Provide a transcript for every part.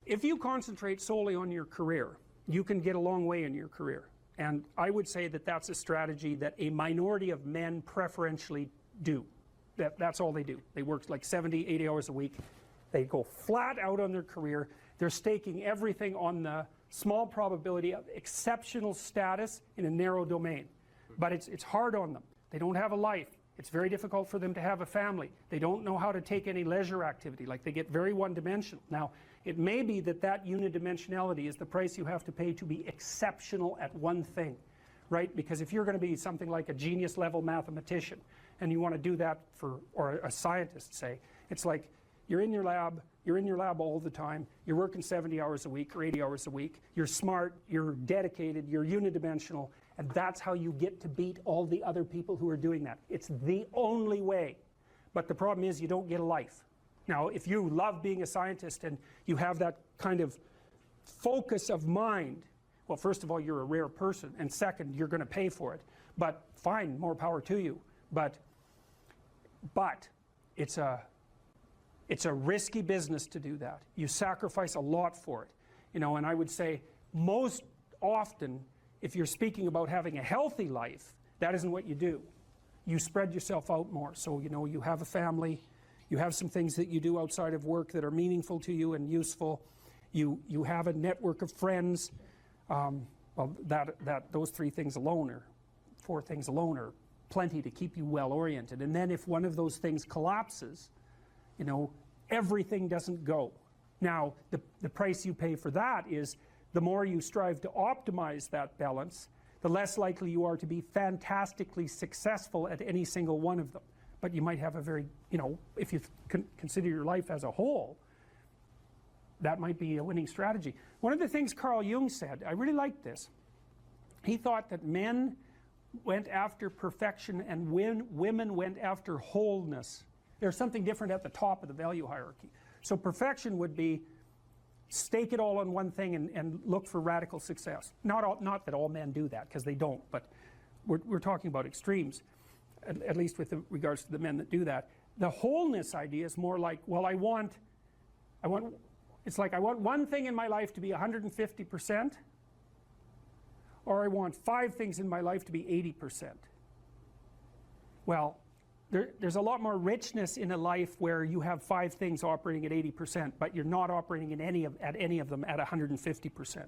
If you concentrate solely on your career, you can get a long way in your career. And I would say that that's a strategy that a minority of men preferentially do. That's all they do. They work like 70, 80 hours a week. They go flat out on their career. They're staking everything on the small probability of exceptional status in a narrow domain. But it's hard on them. They don't have a life. It's very difficult for them to have a family. They don't know how to take any leisure activity. Like, they get very one-dimensional. Now, it may be that that unidimensionality is the price you have to pay to be exceptional at one thing, right? Because if you're going to be something like a genius-level mathematician, and you want to do that for, or a scientist, say, it's like you're in your lab all the time, you're working 70 hours a week or 80 hours a week, you're smart, you're dedicated, you're unidimensional, and that's how you get to beat all the other people who are doing that. It's the only way. But the problem is you don't get a life. Now, if you love being a scientist and you have that kind of focus of mind, well, first of all, you're a rare person, and second, you're going to pay for it. But fine, more power to you. But it's a risky business to do that. You sacrifice a lot for it. You know, and I would say most often, if you're speaking about having a healthy life, that isn't what you do. You spread yourself out more. So, you know, you have a family, you have some things that you do outside of work that are meaningful to you and useful. You have a network of friends. Well, those three things alone, or four things alone, are plenty to keep you well oriented. And then if one of those things collapses, you know, everything doesn't go. Now, the price you pay for that is the more you strive to optimize that balance, the less likely you are to be fantastically successful at any single one of them. But you might have a very, you know, if you consider your life as a whole, that might be a winning strategy. One of the things Carl Jung said, I really liked this. He thought that men went after perfection and women went after wholeness. There's something different at the top of the value hierarchy. So perfection would be stake it all on one thing and look for radical success. Not that all men do that, because they don't, but we're talking about extremes, at least with regards to the men that do that. The wholeness idea is more like, well, it's like I want one thing in my life to be 150%, or I want 5 things in my life to be 80%. Well, there's a lot more richness in a life where you have 5 things operating at 80%, but you're not operating at any of them at 150%.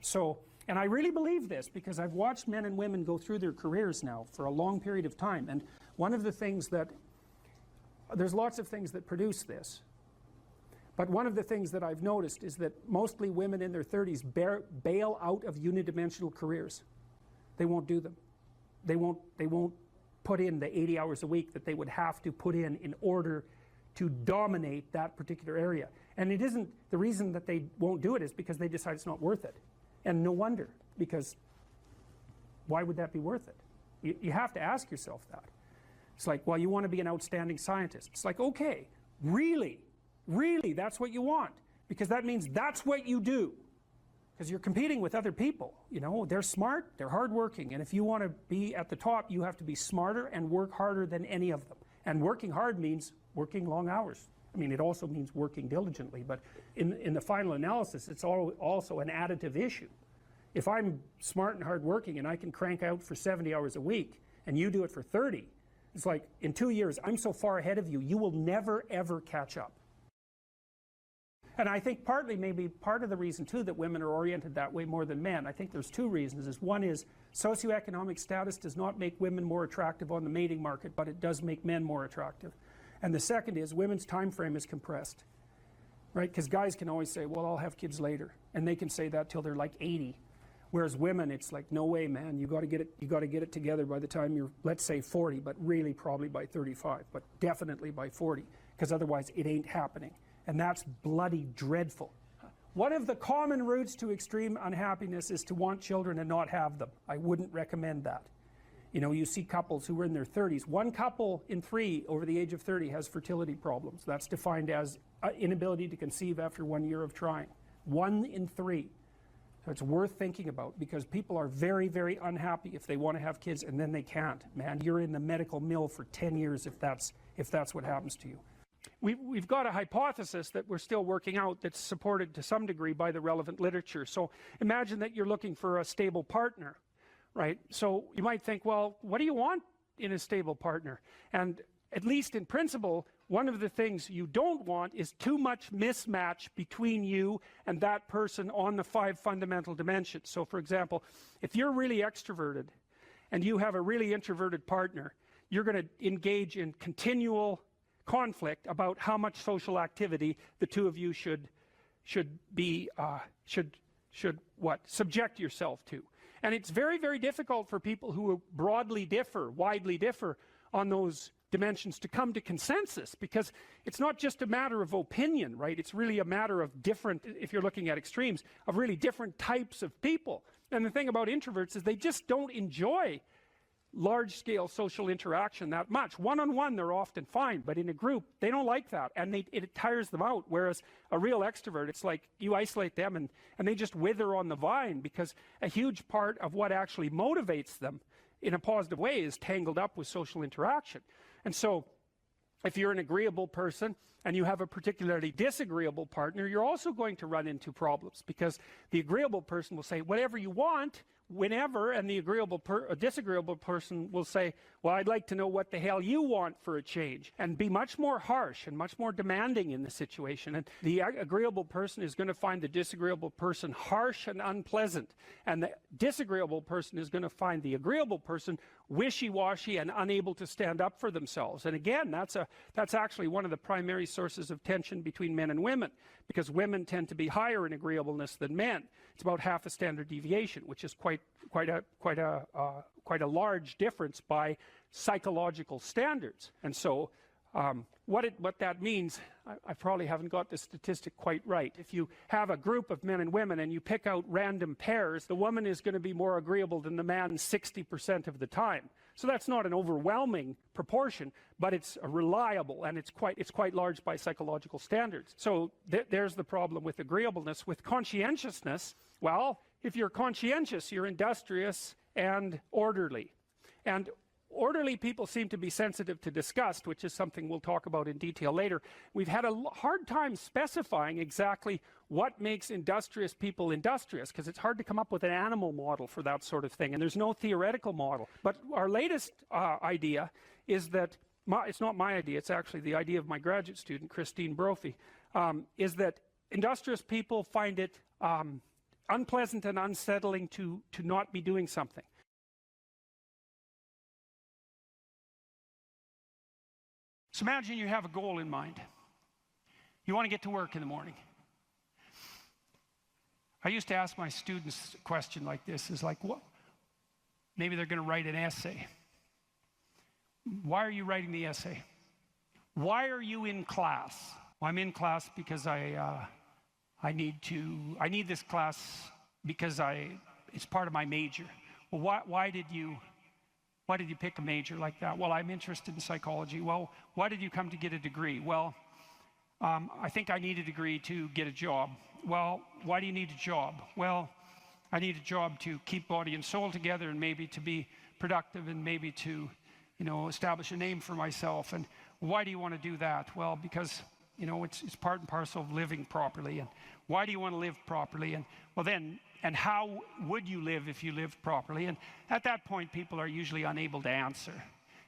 So, and I really believe this because I've watched men and women go through their careers now for a long period of time, and one of the things that, there's lots of things that produce this, but one of the things that I've noticed is that mostly women in their 30s bail out of unidimensional careers. They won't do them. They won't put in the 80 hours a week that they would have to put in order to dominate that particular area. And it isn't, the reason that they won't do it is because they decide it's not worth it. And no wonder, because why would that be worth it? You have to ask yourself that. It's like, well, you want to be an outstanding scientist. It's like, okay, really, that's what you want, because that means that's what you do. Because you're competing with other people, you know, they're smart, they're hardworking, and if you want to be at the top, you have to be smarter and work harder than any of them. And working hard means working long hours. I mean, it also means working diligently, but in the final analysis, it's also an additive issue. If I'm smart and hardworking and I can crank out for 70 hours a week, and you do it for 30, it's like, in 2 years, I'm so far ahead of you, you will never, ever catch up. And I think partly, maybe part of the reason too that women are oriented that way more than men, I think there's 2 reasons. One is socioeconomic status does not make women more attractive on the mating market, but it does make men more attractive. And the second is women's time frame is compressed, right? Because guys can always say, well, I'll have kids later, and they can say that till they're like 80. Whereas women, it's like, no way, man, you got to get it together by the time you're, let's say 40, but really probably by 35, but definitely by 40, because otherwise it ain't happening. And that's bloody dreadful. One of the common routes to extreme unhappiness is to want children and not have them. I wouldn't recommend that. You know, you see couples who are in their 30s. 1 couple in 3 over the age of 30 has fertility problems. That's defined as inability to conceive after 1 year of trying. 1 in 3. So it's worth thinking about, because people are very, very unhappy if they want to have kids and then they can't. Man, you're in the medical mill for 10 years if that's what happens to you. we've got a hypothesis that we're still working out that's supported to some degree by the relevant literature. So imagine that you're looking for a stable partner, right? So you might think, well, what do you want in a stable partner? And at least in principle, one of the things you don't want is too much mismatch between you and that person on the 5 fundamental dimensions. So for example, if you're really extroverted and you have a really introverted partner, you're going to engage in continual conflict about how much social activity the two of you should subject yourself to. And it's very, very difficult for people who widely differ on those dimensions to come to consensus, because it's not just a matter of opinion, right? It's really a matter of different, if you're looking at extremes, of really different types of people. And the thing about introverts is they just don't enjoy large-scale social interaction that much. One-on-one they're often fine, but in a group they don't like that, and it tires them out. Whereas a real extrovert, it's like you isolate them and they just wither on the vine, because a huge part of what actually motivates them in a positive way is tangled up with social interaction. And so if you're an agreeable person and you have a particularly disagreeable partner, you're also going to run into problems, because the agreeable person will say whatever you want whenever, and the disagreeable person will say, well, I'd like to know what the hell you want for a change, and be much more harsh and much more demanding in the situation. And the agreeable person is going to find the disagreeable person harsh and unpleasant, and the disagreeable person is going to find the agreeable person wishy-washy and unable to stand up for themselves. And again, that's actually one of the primary sources of tension between men and women, because women tend to be higher in agreeableness than men. It's about half a standard deviation, which is quite a large difference by psychological standards. And so what that means, I probably haven't got the statistic quite right. If you have a group of men and women and you pick out random pairs, the woman is going to be more agreeable than the man 60% of the time. So that's not an overwhelming proportion, but it's reliable, and it's quite large by psychological standards. So there's the problem with agreeableness. With conscientiousness, well, if you're conscientious, you're industrious and orderly. And orderly people seem to be sensitive to disgust, which is something we'll talk about in detail later. We've had a hard time specifying exactly what makes industrious people industrious, because it's hard to come up with an animal model for that sort of thing, and there's no theoretical model. But our latest idea is that, it's not my idea, it's actually the idea of my graduate student, Christine Brophy, is that industrious people find it unpleasant and unsettling to not be doing something. So imagine you have a goal in mind. You want to get to work in the morning. I used to ask my students a question like this, is like, what? Maybe they're going to write an essay. Why are you writing the essay? Why are you in class? Well, I'm in class because I need this class because it's part of my major. Well, why did you pick a major like that? Well, I'm interested in psychology. Well, why did you come to get a degree? Well, I think I need a degree to get a job. Well, why do you need a job? Well, I need a job to keep body and soul together, and maybe to be productive, and maybe to, establish a name for myself. And why do you want to do that? Well, because, it's part and parcel of living properly. And why do you want to live properly? And well, then, and how would you live if you lived properly? And at that point, people are usually unable to answer,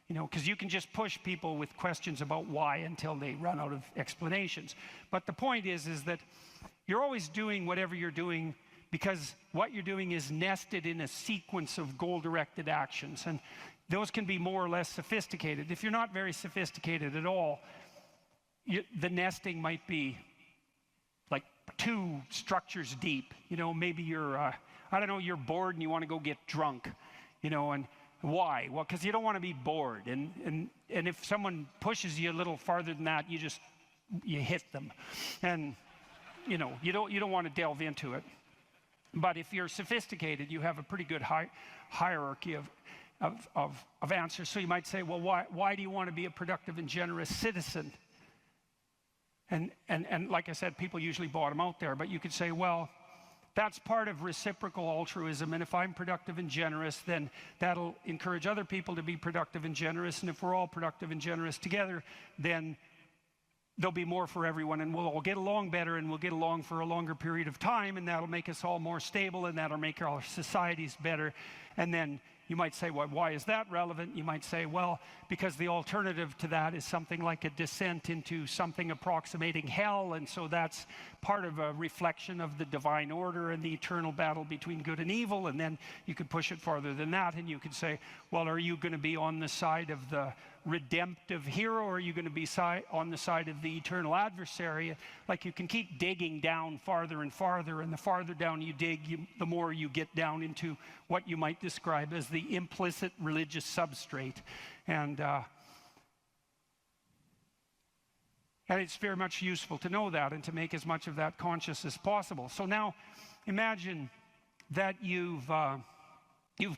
because you can just push people with questions about why until they run out of explanations. But the point is that you're always doing whatever you're doing because what you're doing is nested in a sequence of goal-directed actions, and those can be more or less sophisticated. If you're not very sophisticated at all, the nesting might be like 2 structures deep. Maybe you're, you're bored and you want to go get drunk, and why? Well, because you don't want to be bored, and if someone pushes you a little farther than that, you hit them, and you don't want to delve into it. But if you're sophisticated, you have a pretty good hierarchy of answers. So you might say, well, why do you want to be a productive and generous citizen? And like I said, people usually bottom out there, but you could say, well, that's part of reciprocal altruism, and if I'm productive and generous, then that'll encourage other people to be productive and generous, and if we're all productive and generous together, then there'll be more for everyone, and we'll all get along better, and we'll get along for a longer period of time, and that'll make us all more stable, and that'll make our societies better. And then you might say, well, why is that relevant? You might say, well, because the alternative to that is something like a descent into something approximating hell, and so that's part of a reflection of the divine order and the eternal battle between good and evil. And then you could push it farther than that, and you could say, well, are you going to be on the side of the redemptive hero, or are you going to be on the side of the eternal adversary? Like, you can keep digging down farther and farther, and the farther down you dig, the more you get down into what you might describe as the implicit religious substrate. And it's very much useful to know that and to make as much of that conscious as possible. So now imagine that you've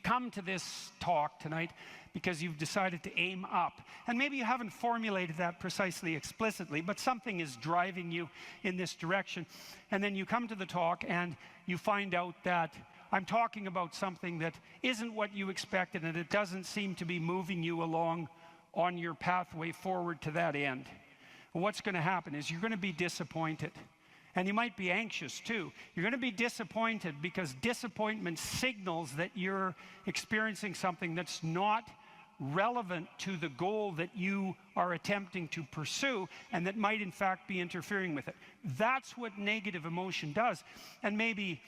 come to this talk tonight because you've decided to aim up. And maybe you haven't formulated that precisely explicitly, but something is driving you in this direction. And then you come to the talk and you find out that I'm talking about something that isn't what you expected, and it doesn't seem to be moving you along on your pathway forward to that end. And what's going to happen is you're going to be disappointed. And you might be anxious too. You're going to be disappointed because disappointment signals that you're experiencing something that's not relevant to the goal that you are attempting to pursue, and that might in fact be interfering with it. That's what negative emotion does. And maybe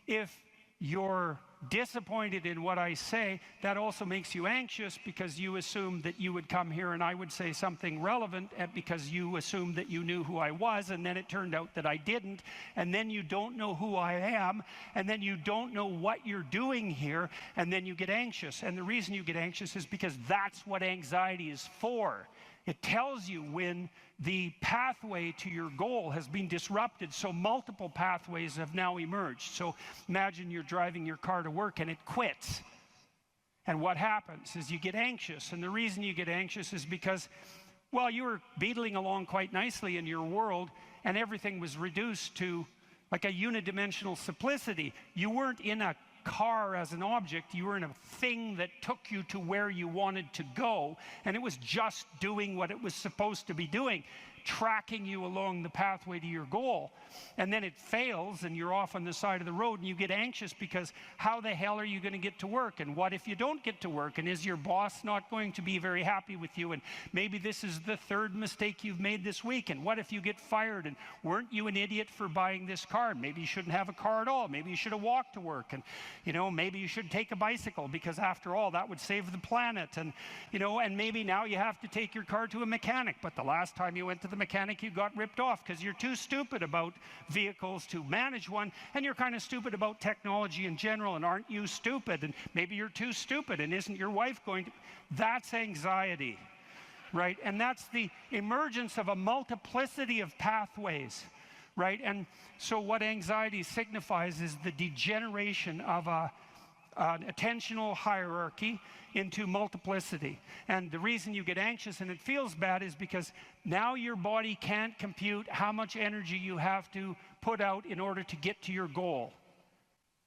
if you're disappointed in what I say, that also makes you anxious because you assumed that you would come here and I would say something relevant, because you assumed that you knew who I was, and then it turned out that I didn't, and then you don't know who I am, and then you don't know what you're doing here, and then you get anxious. And the reason you get anxious is because that's what anxiety is for. It tells you when the pathway to your goal has been disrupted, so multiple pathways have now emerged. So imagine you're driving your car to work and it quits. And what happens is you get anxious. And the reason you get anxious is because, well, you were beetling along quite nicely in your world, and everything was reduced to like a unidimensional simplicity. You weren't in a car as an object, you were in a thing that took you to where you wanted to go, and it was just doing what it was supposed to be doing, tracking you along the pathway to your goal. And then it fails and you're off on the side of the road, and you get anxious because how the hell are you going to get to work? And what if you don't get to work? And is your boss not going to be very happy with you? And maybe this is the third mistake you've made this week. And what if you get fired? And weren't you an idiot for buying this car? Maybe you shouldn't have a car at all. Maybe you should have walked to work. And maybe you should take a bicycle, because after all, that would save the planet. And and maybe now you have to take your car to a mechanic, but the last time you went to the mechanic, you got ripped off because you're too stupid about vehicles to manage one, and you're kind of stupid about technology in general. And aren't you stupid? And maybe you're too stupid, and isn't your wife going to? That's anxiety, right? And that's the emergence of a multiplicity of pathways, right? And so what anxiety signifies is the degeneration of an attentional hierarchy into multiplicity. And the reason you get anxious and it feels bad is because now your body can't compute how much energy you have to put out in order to get to your goal.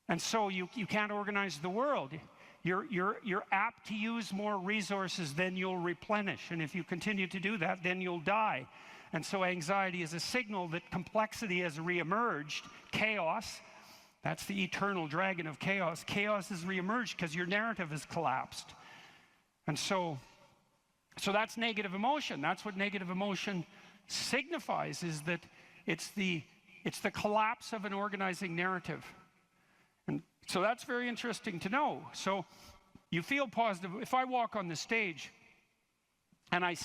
And so you can't organize the world. You're apt to use more resources than you'll replenish. And if you continue to do that, then you'll die. And so anxiety is a signal that complexity has reemerged, chaos. That's the eternal dragon of chaos. Chaos has reemerged because your narrative has collapsed. And so that's negative emotion. That's what negative emotion signifies, is that it's the collapse of an organizing narrative. And so that's very interesting to know. So you feel positive. If I walk on the stage and I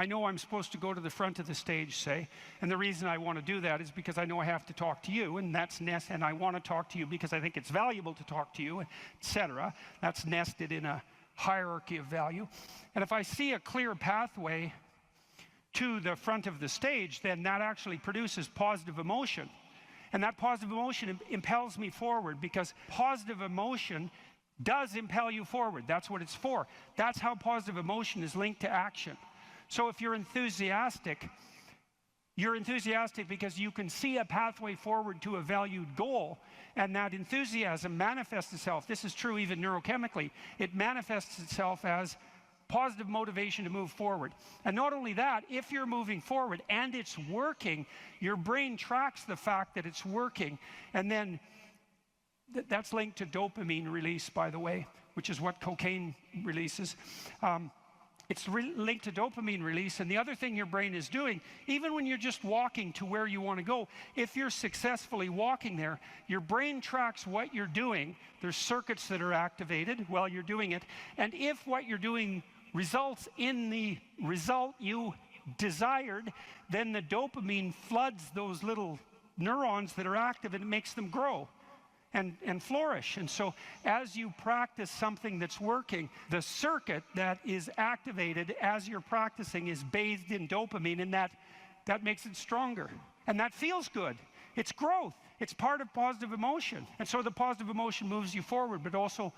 know I'm supposed to go to the front of the stage, say, and the reason I want to do that is because I know I have to talk to you, and that's and I want to talk to you because I think it's valuable to talk to you, etc. That's nested in a hierarchy of value. And if I see a clear pathway to the front of the stage, then that actually produces positive emotion. And that positive emotion impels me forward, because positive emotion does impel you forward. That's what it's for. That's how positive emotion is linked to action. So if you're enthusiastic because you can see a pathway forward to a valued goal, and that enthusiasm manifests itself. This is true even neurochemically. It manifests itself as positive motivation to move forward. And not only that, if you're moving forward and it's working, your brain tracks the fact that it's working, and then that's linked to dopamine release, by the way, which is what cocaine releases. It's linked to dopamine release, and the other thing your brain is doing, even when you're just walking to where you want to go, if you're successfully walking there, your brain tracks what you're doing. There's circuits that are activated while you're doing it, and if what you're doing results in the result you desired, then the dopamine floods those little neurons that are active, and it makes them grow and flourish. And so as you practice something that's working, the circuit that is activated as you're practicing is bathed in dopamine, and that makes it stronger. And that feels good. It's growth. It's part of positive emotion. And so the positive emotion moves you forward, but also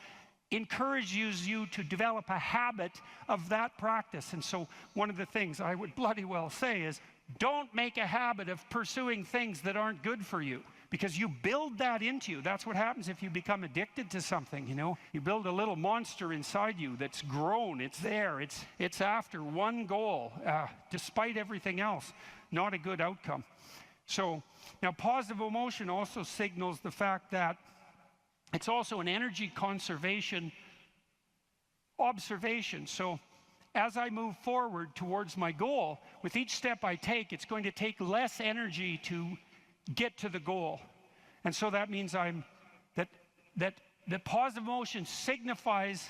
encourages you to develop a habit of that practice. And so one of the things I would bloody well say is, don't make a habit of pursuing things that aren't good for you, because you build that into you. That's what happens if you become addicted to something, you know. You build a little monster inside you that's grown. It's there. It's after one goal, despite everything else. Not a good outcome. So now positive emotion also signals the fact that it's also an energy conservation observation. So as I move forward towards my goal, with each step I take, it's going to take less energy to get to the goal. And so that means that positive emotion signifies,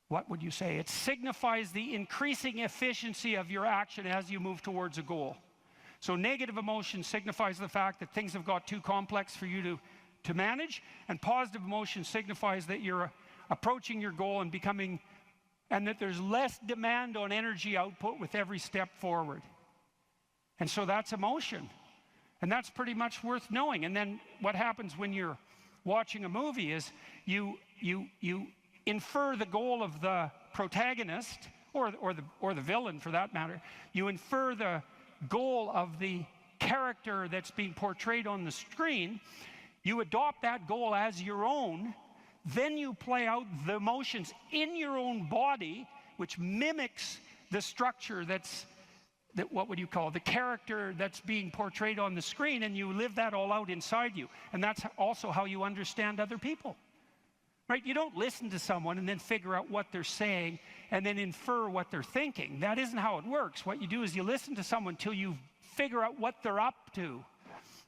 what would you say? It signifies the increasing efficiency of your action as you move towards a goal. So negative emotion signifies the fact that things have got too complex for you to manage, and positive emotion signifies that you're approaching your goal and becoming, and that there's less demand on energy output with every step forward. And so that's emotion. And that's pretty much worth knowing. And then what happens when you're watching a movie is you infer the goal of the protagonist, or the villain for that matter. You infer the goal of the character that's being portrayed on the screen. You adopt that goal as your own. Then you play out the emotions in your own body, which mimics the structure what would you call the character that's being portrayed on the screen, and you live that all out inside you. And that's also how you understand other people, right? You don't listen to someone and then figure out what they're saying and then infer what they're thinking. That isn't how it works. What you do is you listen to someone till you figure out what they're up to.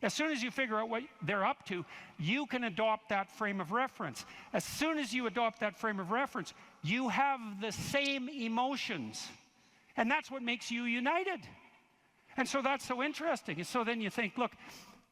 As soon as you figure out what they're up to, you can adopt that frame of reference. As soon as you adopt that frame of reference, you have the same emotions. And that's what makes you united. And so that's so interesting. And so then you think, look,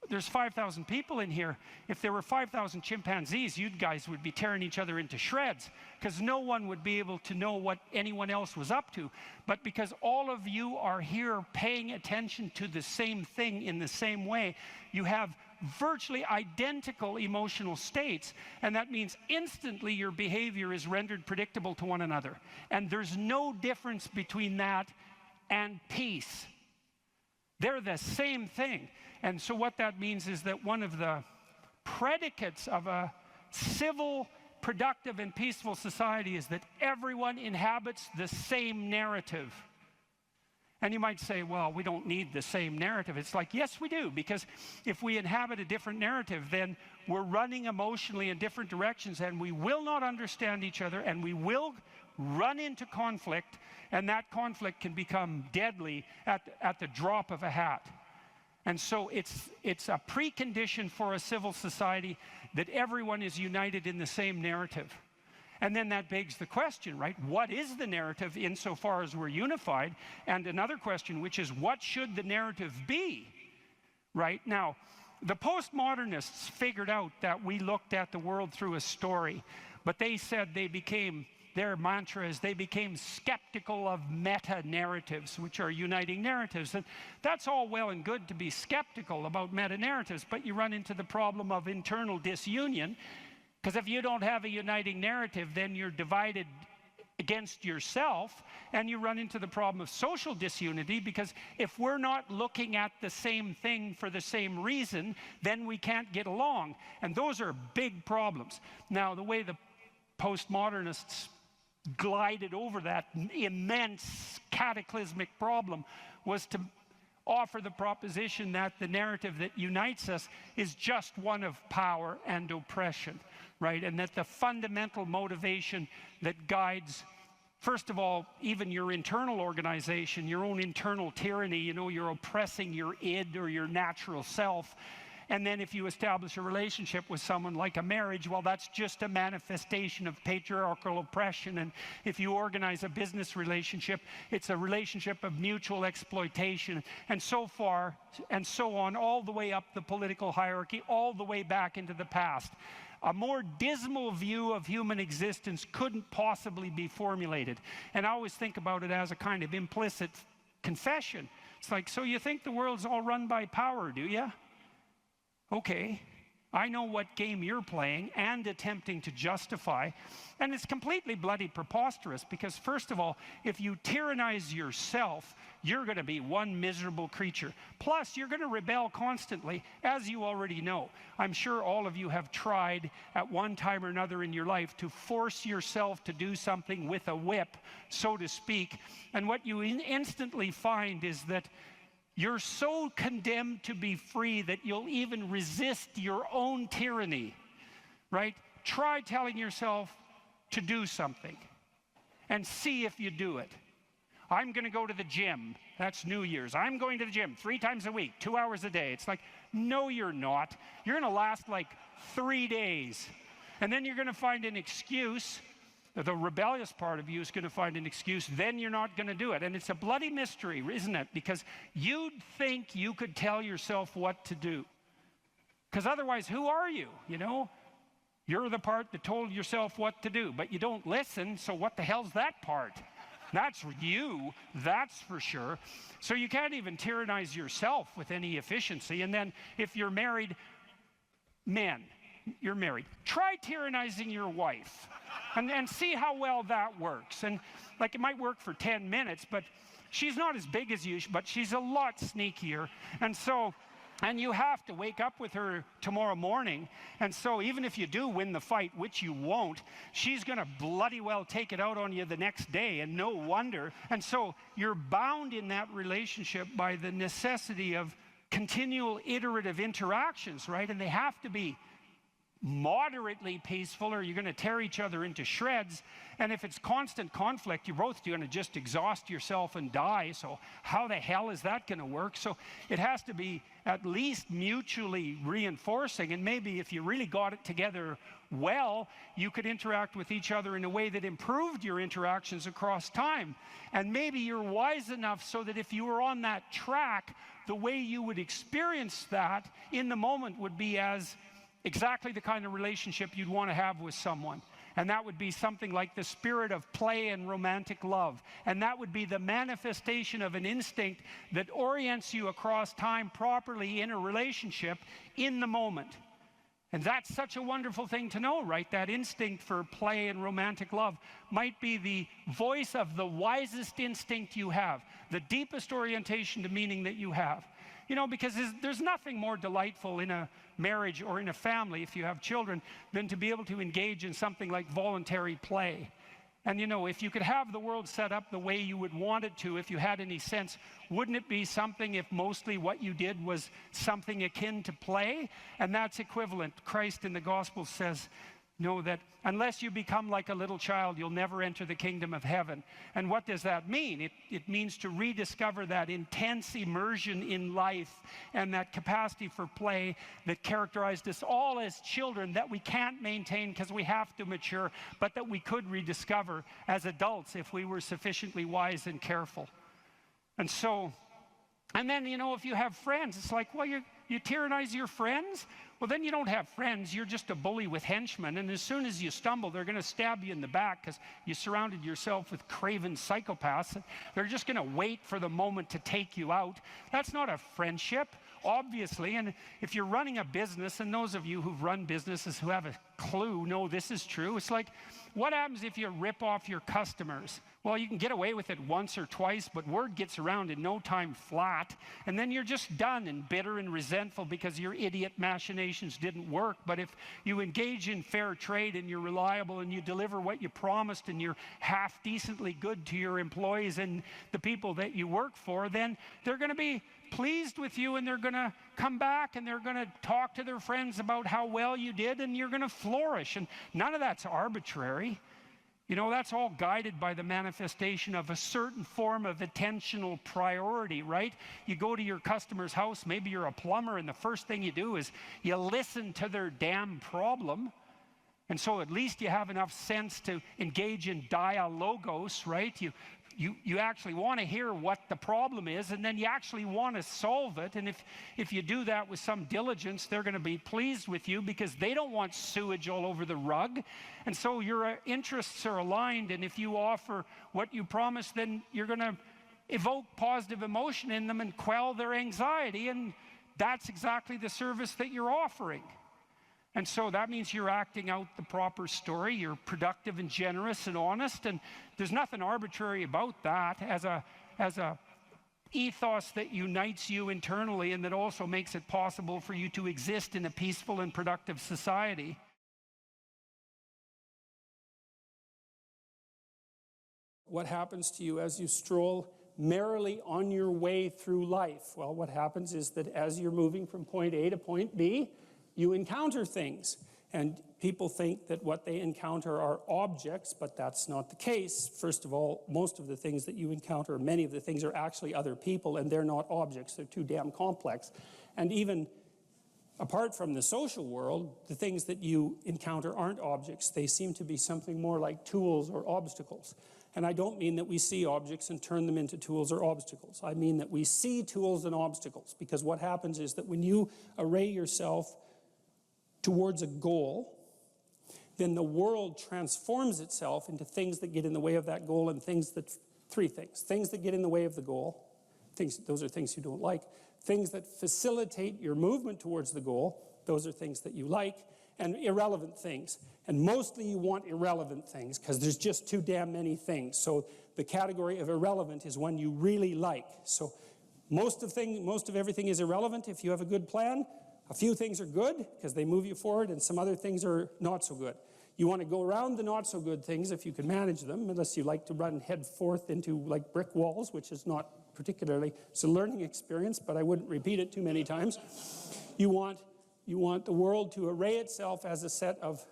there's 5,000 people in here. If there were 5,000 chimpanzees, you guys would be tearing each other into shreds, because no one would be able to know what anyone else was up to. But because all of you are here paying attention to the same thing in the same way, you have virtually identical emotional states, and that means instantly your behavior is rendered predictable to one another. And there's no difference between that and peace. They're the same thing. And so what that means is that one of the predicates of a civil, productive, and peaceful society is that everyone inhabits the same narrative. And you might say, well, we don't need the same narrative. It's like, yes, we do, because if we inhabit a different narrative, then we're running emotionally in different directions, and we will not understand each other, and we will run into conflict, and that conflict can become deadly at the drop of a hat. And so it's a precondition for a civil society that everyone is united in the same narrative. And then that begs the question, right? What is the narrative insofar as we're unified? And another question, which is, what should the narrative be? Right? Now, the postmodernists figured out that we looked at the world through a story, but they said their mantra is they became skeptical of meta-narratives, which are uniting narratives. And that's all well and good to be skeptical about meta-narratives, but you run into the problem of internal disunion, because if you don't have a uniting narrative, then you're divided against yourself, and you run into the problem of social disunity, because if we're not looking at the same thing for the same reason, then we can't get along. And those are big problems. Now, the way the postmodernists glided over that immense cataclysmic problem was to offer the proposition that the narrative that unites us is just one of power and oppression, right? And that the fundamental motivation that guides, first of all, even your internal organization, your own internal tyranny, you know, you're oppressing your id or your natural self. And then if you establish a relationship with someone like a marriage, well, that's just a manifestation of patriarchal oppression. And if you organize a business relationship, it's a relationship of mutual exploitation. And so far, and so on, all the way up the political hierarchy, all the way back into the past. A more dismal view of human existence couldn't possibly be formulated. And I always think about it as a kind of implicit confession. It's like, so you think the world's all run by power, do you? Okay, I know what game you're playing and attempting to justify, and it's completely bloody preposterous because, first of all, if you tyrannize yourself, you're going to be one miserable creature. Plus, you're going to rebel constantly, as you already know. I'm sure all of you have tried at one time or another in your life to force yourself to do something with a whip, so to speak, and what you instantly find is that you're so condemned to be free that you'll even resist your own tyranny, right? Try telling yourself to do something and see if you do it. I'm going to go to the gym. That's New Year's. I'm going to the gym 3 times a week, 2 hours a day. It's like, no, you're not. You're going to last like 3 days. And then you're going to find an excuse. The rebellious part of you is going to find an excuse, then you're not going to do it. And it's a bloody mystery, isn't it? Because you'd think you could tell yourself what to do. Because otherwise, who are you, you know? You're the part that told yourself what to do, but you don't listen, so what the hell's that part? That's you, that's for sure. So you can't even tyrannize yourself with any efficiency. And then if you're married, men, you're married, try tyrannizing your wife. And see how well that works. And like it might work for 10 minutes, but she's not as big as you, but she's a lot sneakier. And so, and you have to wake up with her tomorrow morning. And so even if you do win the fight, which you won't, she's going to bloody well take it out on you the next day, and no wonder. And so you're bound in that relationship by the necessity of continual iterative interactions, right? And they have to be moderately peaceful, or you're going to tear each other into shreds. And if it's constant conflict, you're both going to just exhaust yourself and die. So how the hell is that going to work? So it has to be at least mutually reinforcing. And maybe if you really got it together well, you could interact with each other in a way that improved your interactions across time. And maybe you're wise enough so that if you were on that track, the way you would experience that in the moment would be as exactly the kind of relationship you'd want to have with someone. And that would be something like the spirit of play and romantic love. And that would be the manifestation of an instinct that orients you across time properly in a relationship in the moment. And that's such a wonderful thing to know, right? That instinct for play and romantic love might be the voice of the wisest instinct you have, the deepest orientation to meaning that you have. You know, because there's nothing more delightful in a marriage or in a family, if you have children, than to be able to engage in something like voluntary play. And you know, if you could have the world set up the way you would want it to, if you had any sense, wouldn't it be something if mostly what you did was something akin to play? And that's equivalent. Christ in the Gospel says, know that unless you become like a little child, you'll never enter the kingdom of heaven. And what does that mean? It means to rediscover that intense immersion in life and that capacity for play that characterized us all as children that we can't maintain because we have to mature, but that we could rediscover as adults if we were sufficiently wise and careful. And so, and then, you know, if you have friends, it's like, well, you tyrannize your friends? Well, then you don't have friends. You're just a bully with henchmen. And as soon as you stumble, they're going to stab you in the back because you surrounded yourself with craven psychopaths. And they're just going to wait for the moment to take you out. That's not a friendship, obviously. And if you're running a business, and those of you who've run businesses who have a clue know this is true, it's like, what happens if you rip off your customers? Well, you can get away with it once or twice, but word gets around in no time flat. And then you're just done and bitter and resentful because your idiot machinations confrontations didn't work. But if you engage in fair trade and you're reliable and you deliver what you promised and you're half decently good to your employees and the people that you work for, then they're going to be pleased with you, and they're going to come back and they're going to talk to their friends about how well you did, and you're going to flourish. And none of that's arbitrary. You know, that's all guided by the manifestation of a certain form of attentional priority, right? You go to your customer's house, maybe you're a plumber, and the first thing you do is you listen to their damn problem. And so at least you have enough sense to engage in dialogos, right? You actually want to hear what the problem is, and then you actually want to solve it. And if you do that with some diligence, they're going to be pleased with you because they don't want sewage all over the rug. And so your interests are aligned, and if you offer what you promise, then you're going to evoke positive emotion in them and quell their anxiety, and that's exactly the service that you're offering. And so that means you're acting out the proper story, you're productive and generous and honest, and there's nothing arbitrary about that as a ethos that unites you internally and that also makes it possible for you to exist in a peaceful and productive society. What happens to you as you stroll merrily on your way through life? Well, what happens is that as you're moving from point A to point B, you encounter things, and people think that what they encounter are objects, but that's not the case. First of all, most of the things that you encounter, many of the things are actually other people, and they're not objects. They're too damn complex. And even apart from the social world, the things that you encounter aren't objects. They seem to be something more like tools or obstacles. And I don't mean that we see objects and turn them into tools or obstacles. I mean that we see tools and obstacles, because what happens is that when you array yourself towards a goal, then the world transforms itself into things that get in the way of that goal, and three things. Things that get in the way of the goal, those are things you don't like. Things that facilitate your movement towards the goal, those are things that you like. And irrelevant things. And mostly you want irrelevant things, because there's just too damn many things. So the category of irrelevant is one you really like. So most of everything is irrelevant if you have a good plan. A few things are good because they move you forward, and some other things are not so good. You want to go around the not so good things if you can manage them, unless you like to run head forth into like brick walls, which is not particularly, it's a learning experience, but I wouldn't repeat it too many times. You want the world to array itself as a set of,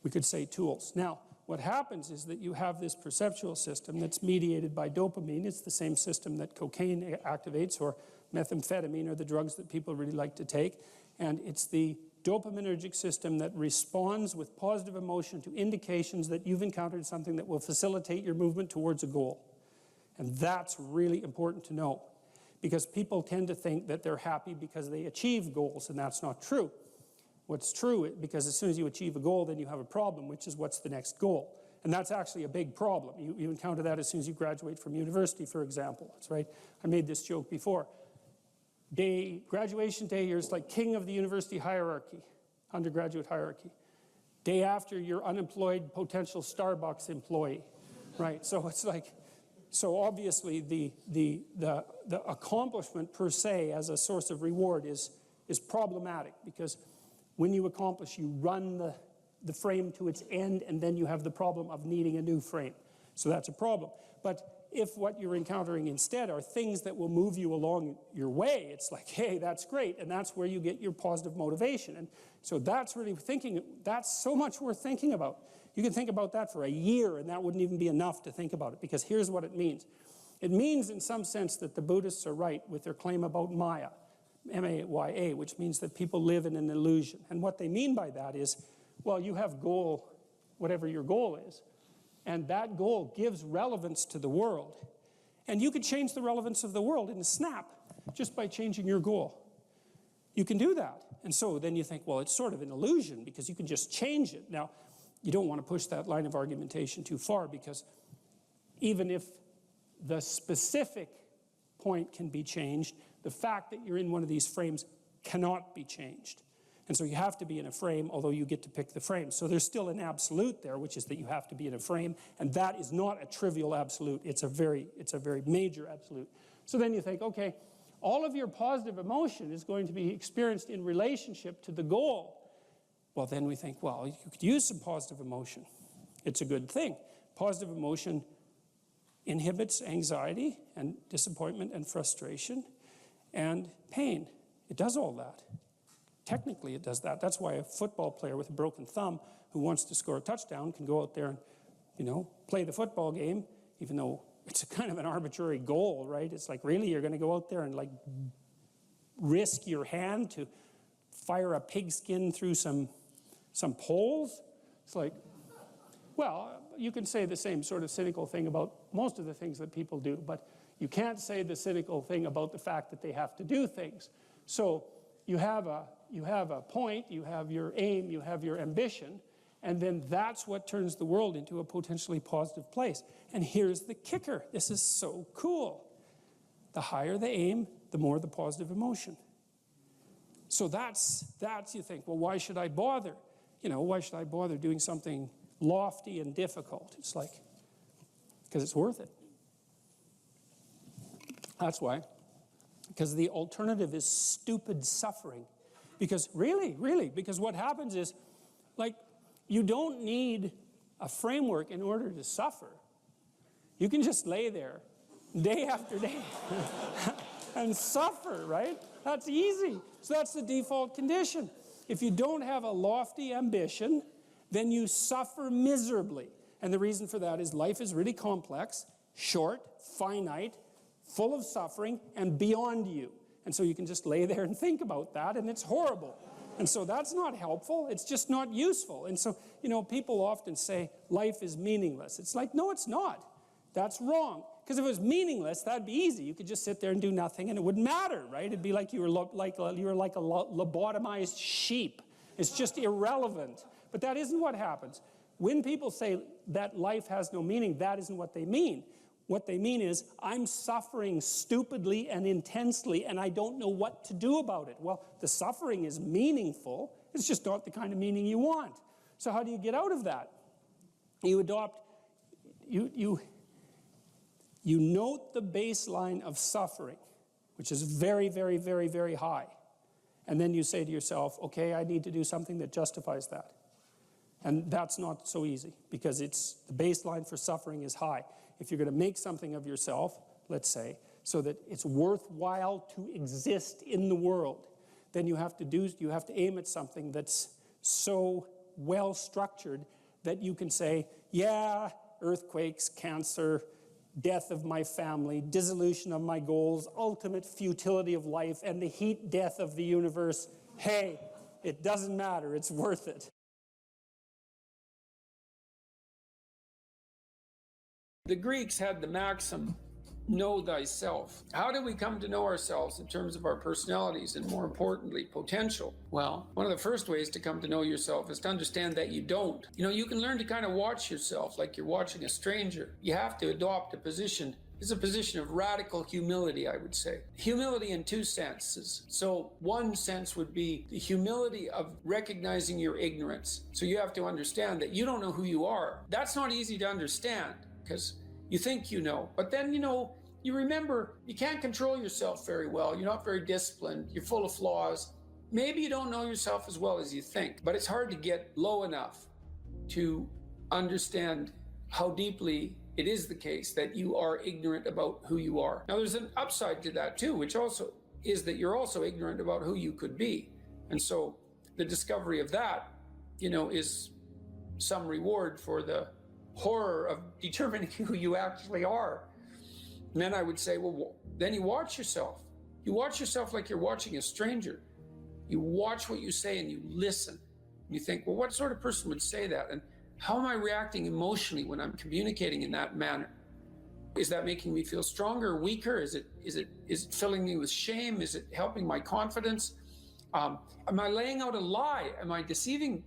we could say, tools. Now, what happens is that you have this perceptual system that's mediated by dopamine. It's the same system that cocaine activates, or methamphetamine, or the drugs that people really like to take. And it's the dopaminergic system that responds with positive emotion to indications that you've encountered something that will facilitate your movement towards a goal. And that's really important to know, because people tend to think that they're happy because they achieve goals, and that's not true. What's true, because as soon as you achieve a goal, then you have a problem, which is what's the next goal. And that's actually a big problem. You encounter that as soon as you graduate from university, for example. That's right. I made this joke before. Graduation day, you're like king of the university hierarchy, undergraduate hierarchy. Day after, you're unemployed potential Starbucks employee, right? So it's like, so obviously the accomplishment per se as a source of reward is problematic, because when you accomplish, you run the frame to its end, and then you have the problem of needing a new frame. So that's a problem. But if what you're encountering instead are things that will move you along your way, it's like, hey, that's great, and that's where you get your positive motivation. And so that's so much worth thinking about. You can think about that for a year, and that wouldn't even be enough to think about it, because here's what it means. It means, in some sense, that the Buddhists are right with their claim about Maya, M-A-Y-A, which means that people live in an illusion. And what they mean by that is, well, you have goal, whatever your goal is, and that goal gives relevance to the world. And you could change the relevance of the world in a snap, just by changing your goal. You can do that. And so then you think, well, it's sort of an illusion, because you can just change it. Now, you don't want to push that line of argumentation too far, because even if the specific point can be changed, the fact that you're in one of these frames cannot be changed. And so you have to be in a frame, although you get to pick the frame. So there's still an absolute there, which is that you have to be in a frame, and that is not a trivial absolute. It's a very major absolute. So then you think, okay, all of your positive emotion is going to be experienced in relationship to the goal. Well, then we think, well, you could use some positive emotion. It's a good thing. Positive emotion inhibits anxiety and disappointment and frustration and pain. It does all that. Technically, it does that. That's why a football player with a broken thumb who wants to score a touchdown can go out there and, play the football game, even though it's a kind of an arbitrary goal, right? It's like, really, you're going to go out there and like risk your hand to fire a pigskin through some poles? It's like, well, you can say the same sort of cynical thing about most of the things that people do, but you can't say the cynical thing about the fact that they have to do things. So you have a point, you have your aim, you have your ambition, and then that's what turns the world into a potentially positive place. And here's the kicker. This is so cool. The higher the aim, the more the positive emotion. So that's you think, well, why should I bother? Why should I bother doing something lofty and difficult? It's like, because it's worth it. That's why. Because the alternative is stupid suffering. Because really, because what happens is, like, you don't need a framework in order to suffer. You can just lay there day after day and suffer, right? That's easy. So that's the default condition. If you don't have a lofty ambition, then you suffer miserably. And the reason for that is life is really complex, short, finite, full of suffering, and beyond you. And so you can just lay there and think about that, and it's horrible. And so that's not helpful. It's just not useful. And so, people often say life is meaningless. It's like, no, it's not. That's wrong. Because if it was meaningless, that'd be easy. You could just sit there and do nothing, and it wouldn't matter, right? It'd be like you were like a lobotomized sheep. It's just irrelevant. But that isn't what happens. When people say that life has no meaning, that isn't what they mean. What they mean is, I'm suffering stupidly and intensely, and I don't know what to do about it. Well, the suffering is meaningful. It's just not the kind of meaning you want. So how do you get out of that? You note the baseline of suffering, which is very, very, very, very high. And then you say to yourself, okay, I need to do something that justifies that. And that's not so easy, because the baseline for suffering is high. If you're going to make something of yourself, let's say, so that it's worthwhile to exist in the world, then you have to aim at something that's so well structured that you can say, yeah, earthquakes, cancer, death of my family, dissolution of my goals, ultimate futility of life, and the heat death of the universe. Hey, it doesn't matter, it's worth it. The Greeks had the maxim, know thyself. How do we come to know ourselves in terms of our personalities and, more importantly, potential? Well, one of the first ways to come to know yourself is to understand that you don't. You can learn to kind of watch yourself like you're watching a stranger. You have to adopt a position. It's a position of radical humility, I would say. Humility in two senses. So one sense would be the humility of recognizing your ignorance. So you have to understand that you don't know who you are. That's not easy to understand, because you think you know. But then, you remember you can't control yourself very well. You're not very disciplined. You're full of flaws. Maybe you don't know yourself as well as you think. But it's hard to get low enough to understand how deeply it is the case that you are ignorant about who you are. Now, there's an upside to that too, which also is that you're also ignorant about who you could be. And so the discovery of that, is some reward for the horror of determining who you actually are. And then I would say, well, then you watch yourself. You watch yourself like you're watching a stranger. You watch what you say and you listen. And you think, well, what sort of person would say that? And how am I reacting emotionally when I'm communicating in that manner? Is that making me feel stronger or weaker? Is it filling me with shame? Is it helping my confidence? Am I laying out a lie? Am I deceiving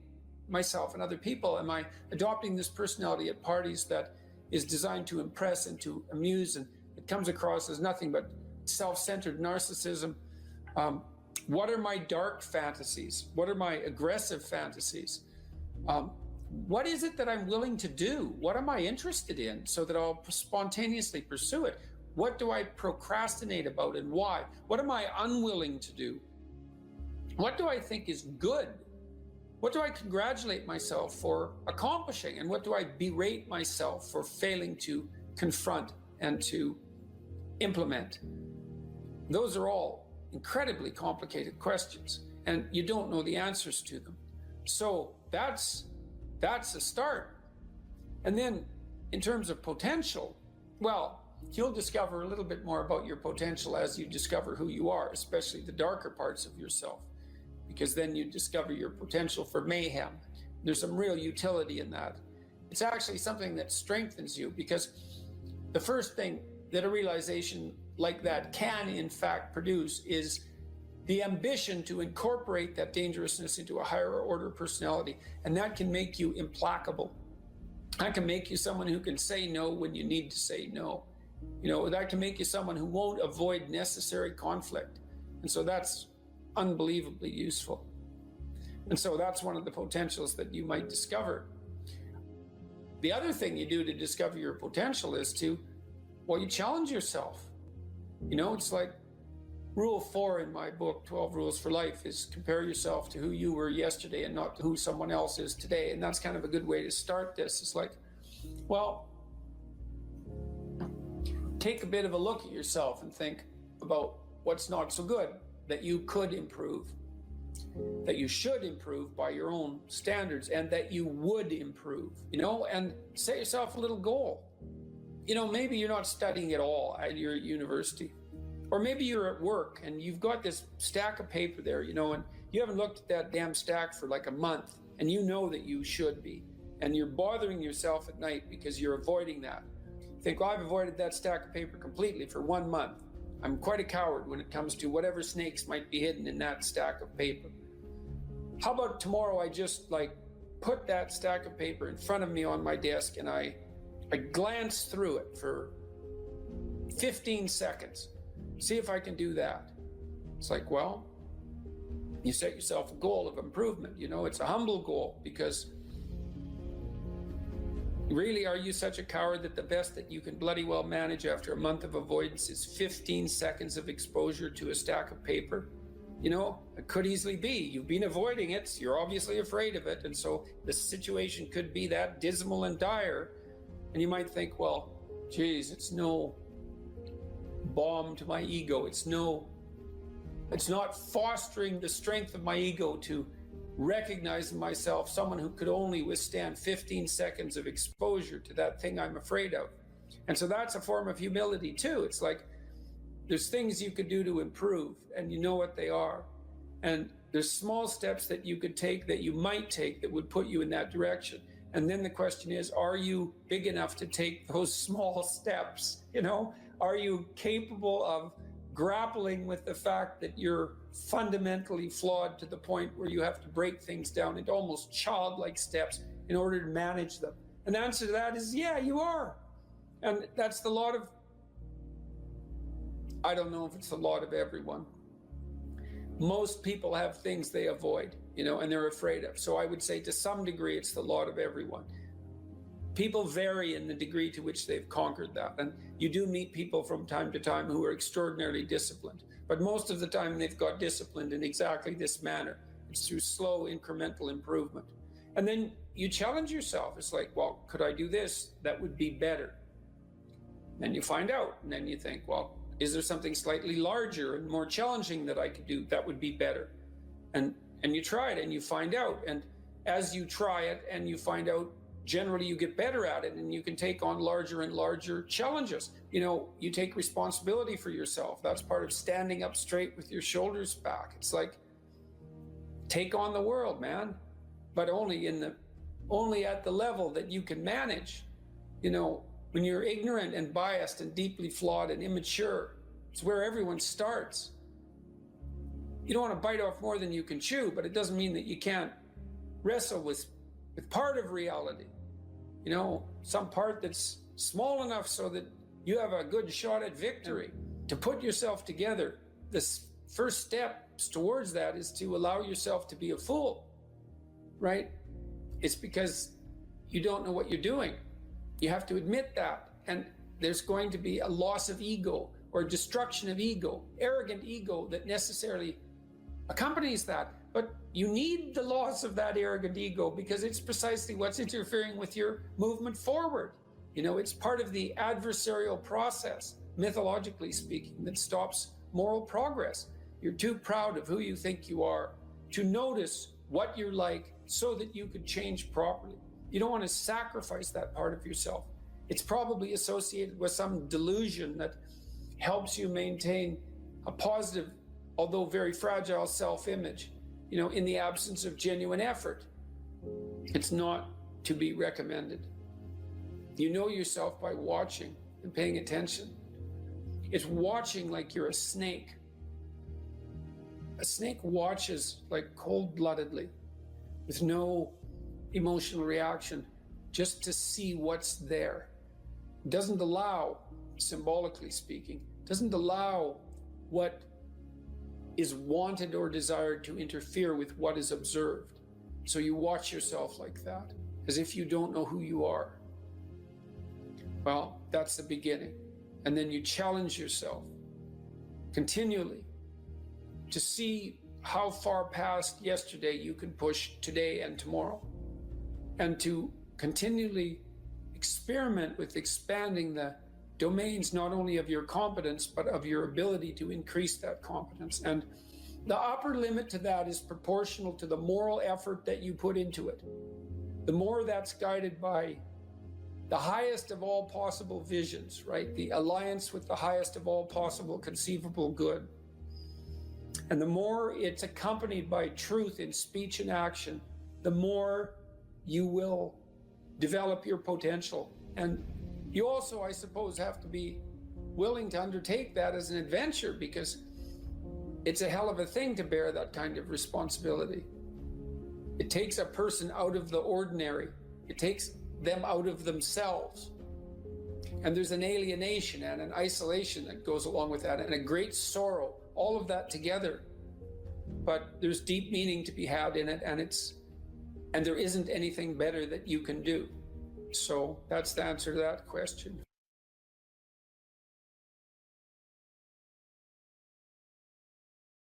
myself and other people? Am I adopting this personality at parties that is designed to impress and to amuse, and it comes across as nothing but self-centered narcissism? What are my dark fantasies? What are my aggressive fantasies? What is it that I'm willing to do? What am I interested in so that I'll spontaneously pursue it? What do I procrastinate about and why? What am I unwilling to do? What do I think is good? What do I congratulate myself for accomplishing? And what do I berate myself for failing to confront and to implement? Those are all incredibly complicated questions, and you don't know the answers to them. So that's a start. And then in terms of potential, well, you'll discover a little bit more about your potential as you discover who you are, especially the darker parts of yourself, because then you discover your potential for mayhem. There's some real utility in that. It's actually something that strengthens you, because the first thing that a realization like that can in fact produce is the ambition to incorporate that dangerousness into a higher order personality. And that can make you implacable. That can make you someone who can say no when you need to say no. That can make you someone who won't avoid necessary conflict. And so that's unbelievably useful. And so that's one of the potentials that you might discover. The other thing you do to discover your potential is you challenge yourself. It's like rule 4 in my book, 12 Rules for Life, is compare yourself to who you were yesterday and not to who someone else is today. And that's kind of a good way to start this. It's like, well, take a bit of a look at yourself and think about what's not so good that you could improve, that you should improve by your own standards, and that you would improve, and set yourself a little goal. Maybe you're not studying at all at your university, or maybe you're at work and you've got this stack of paper there, and you haven't looked at that damn stack for like a month, and you know that you should be, and you're bothering yourself at night because you're avoiding that. You think, well, I've avoided that stack of paper completely for 1 month. I'm quite a coward when it comes to whatever snakes might be hidden in that stack of paper. How about tomorrow I just put that stack of paper in front of me on my desk and I glance through it for 15 seconds. See if I can do that. It's like, well, you set yourself a goal of improvement. It's a humble goal, because really, are you such a coward that the best that you can bloody well manage after a month of avoidance is 15 seconds of exposure to a stack of paper? It could easily be. You've been avoiding it. You're obviously afraid of it. And so the situation could be that dismal and dire. And you might think, well, geez, it's no balm to my ego. It's not fostering the strength of my ego to recognize in myself someone who could only withstand 15 seconds of exposure to that thing I'm afraid of. And so that's a form of humility too. It's like, there's things you could do to improve, and you know what they are. And there's small steps that you could take, that you might take, that would put you in that direction. And then the question is, are you big enough to take those small steps? Are you capable of grappling with the fact that you're fundamentally flawed to the point where you have to break things down into almost childlike steps in order to manage them? And the answer to that is, yeah, you are. And that's the lot of, I don't know if it's the lot of everyone. Most people have things they avoid, and they're afraid of. So I would say to some degree, it's the lot of everyone. People vary in the degree to which they've conquered that. And you do meet people from time to time who are extraordinarily disciplined. But most of the time they've got disciplined in exactly this manner. It's through slow incremental improvement. And then you challenge yourself. It's like, well, could I do this? That would be better. Then you find out, and then you think, well, is there something slightly larger and more challenging that I could do that would be better? And you try it and you find out. And as you try it and you find out, generally you get better at it, and you can take on larger and larger challenges. You take responsibility for yourself. That's part of standing up straight with your shoulders back. It's like, take on the world, man, but only at the level that you can manage. When you're ignorant and biased and deeply flawed and immature, it's where everyone starts. You don't want to bite off more than you can chew, but it doesn't mean that you can't wrestle with part of reality. Some part that's small enough so that you have a good shot at victory. To put yourself together, this first steps towards that is to allow yourself to be a fool, right? It's because you don't know what you're doing. You have to admit that. And there's going to be a loss of ego or destruction of ego, arrogant ego that necessarily accompanies that. But you need the loss of that arrogant ego because it's precisely what's interfering with your movement forward. You know, it's part of the adversarial process, mythologically speaking, that stops moral progress. You're too proud of who you think you are to notice what you're like so that you could change properly. You don't want to sacrifice that part of yourself. It's probably associated with some delusion that helps you maintain a positive, although very fragile self-image, you know, in the absence of genuine effort. It's not to be recommended. You know yourself by watching and paying attention. It's watching like you're a snake. A snake watches like cold-bloodedly, with no emotional reaction, just to see what's there. It doesn't allow, symbolically speaking, doesn't allow what is wanted or desired to interfere with what is observed. So you watch yourself like that, as if you don't know who you are. Well, that's the beginning. And then you challenge yourself continually to see how far past yesterday you can push today and tomorrow, and to continually experiment with expanding the domains not only of your competence but of your ability to increase that competence. And the upper limit to that is proportional to the moral effort that you put into it. The more that's guided by the highest of all possible visions, right? The alliance with the highest of all possible conceivable good. And the more it's accompanied by truth in speech and action, the more you will develop your potential. And you also, I suppose, have to be willing to undertake that as an adventure, because it's a hell of a thing to bear that kind of responsibility. It takes a person out of the ordinary. It takes them out of themselves. And there's an alienation and an isolation that goes along with that, and a great sorrow, all of that together. But there's deep meaning to be had in it, and there isn't anything better that you can do. So that's the answer to that question.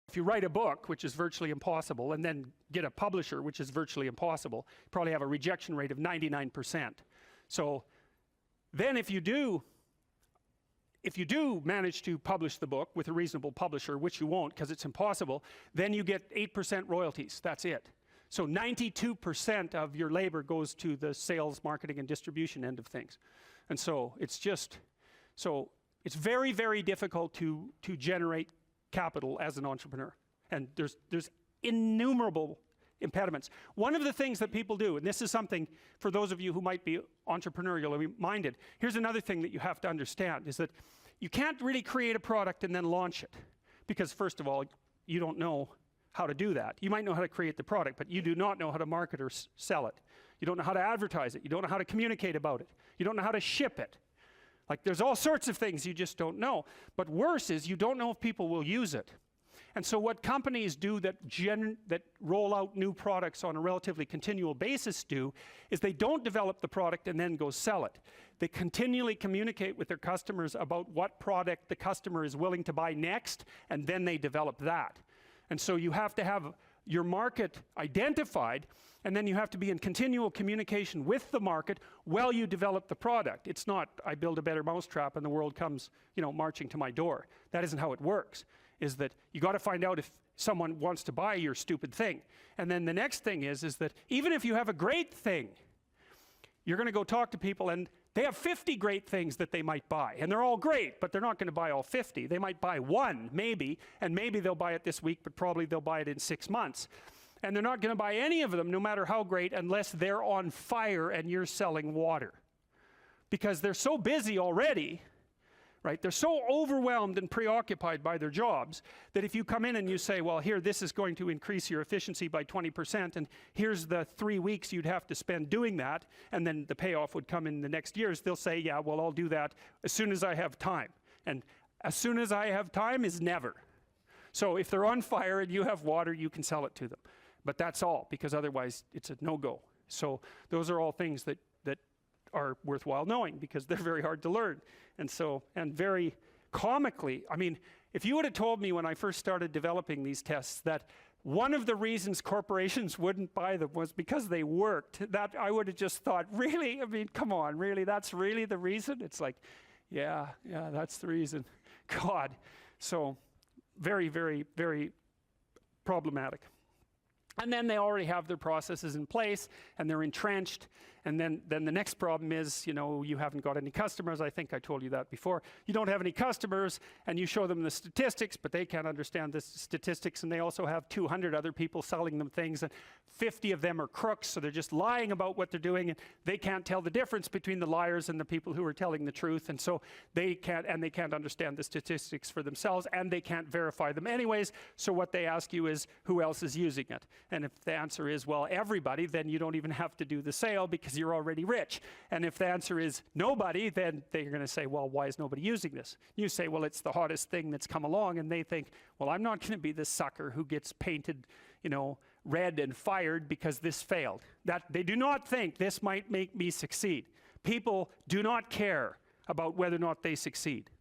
If you write a book, which is virtually impossible, and then get a publisher, which is virtually impossible, you probably have a rejection rate of 99%. So then if you do manage to publish the book with a reasonable publisher, which you won't because it's impossible, then you get 8% royalties. That's it. So 92% of your labor goes to the sales, marketing, and distribution end of things. And so it's very, very difficult to generate capital as an entrepreneur. And there's innumerable impediments. One of the things that people do, and this is something for those of you who might be entrepreneurially minded, here's another thing that you have to understand, is that you can't really create a product and then launch it. Because first of all, you don't know how to do that. You might know how to create the product, but you do not know how to market or sell it. You don't know how to advertise it. You don't know how to communicate about it. You don't know how to ship it. Like, there's all sorts of things you just don't know. But worse is you don't know if people will use it. And so what companies do that roll out new products on a relatively continual basis do is they don't develop the product and then go sell it. They continually communicate with their customers about what product the customer is willing to buy next, and then they develop that. And so you have to have your market identified, and then you have to be in continual communication with the market while you develop the product. It's not, I build a better mousetrap and the world comes, you know, marching to my door. That isn't how it works. Is that you got to find out if someone wants to buy your stupid thing. And then the next thing is that even if you have a great thing, you're going to go talk to people and they have 50 great things that they might buy. And they're all great, but they're not going to buy all 50. They might buy one, maybe, and maybe they'll buy it this week, but probably they'll buy it in 6 months. And they're not going to buy any of them, no matter how great, unless they're on fire and you're selling water. Because they're so busy already, right? They're so overwhelmed and preoccupied by their jobs that if you come in and you say, well, here, this is going to increase your efficiency by 20%, and here's the 3 weeks you'd have to spend doing that, and then the payoff would come in the next years, they'll say, yeah, well, I'll do that as soon as I have time. And as soon as I have time is never. So if they're on fire and you have water, you can sell it to them. But that's all, because otherwise it's a no-go. So those are all things that are worthwhile knowing because they're very hard to learn. And so, and very comically, I mean, if you would have told me when I first started developing these tests that one of the reasons corporations wouldn't buy them was because they worked, that I would have just thought, really? I mean, come on, really? That's really the reason? It's like, yeah, that's the reason. God. So very, very, very problematic. And then they already have their processes in place and they're entrenched. And then the next problem is, you know, you haven't got any customers. I think I told you that before. You don't have any customers and you show them the statistics, but they can't understand the statistics. And they also have 200 other people selling them things and 50 of them are crooks. So they're just lying about what they're doing and they can't tell the difference between the liars and the people who are telling the truth. And so they can't understand the statistics for themselves and they can't verify them anyways. So what they ask you is, who else is using it? And if the answer is, well, everybody, then you don't even have to do the sale because you're already rich. And if the answer is nobody, then they're going to say, well, why is nobody using this? You say, well, it's the hottest thing that's come along. And they think, well, I'm not going to be the sucker who gets painted, you know, red and fired because this failed. That they do not think this might make me succeed. People do not care about whether or not they succeed.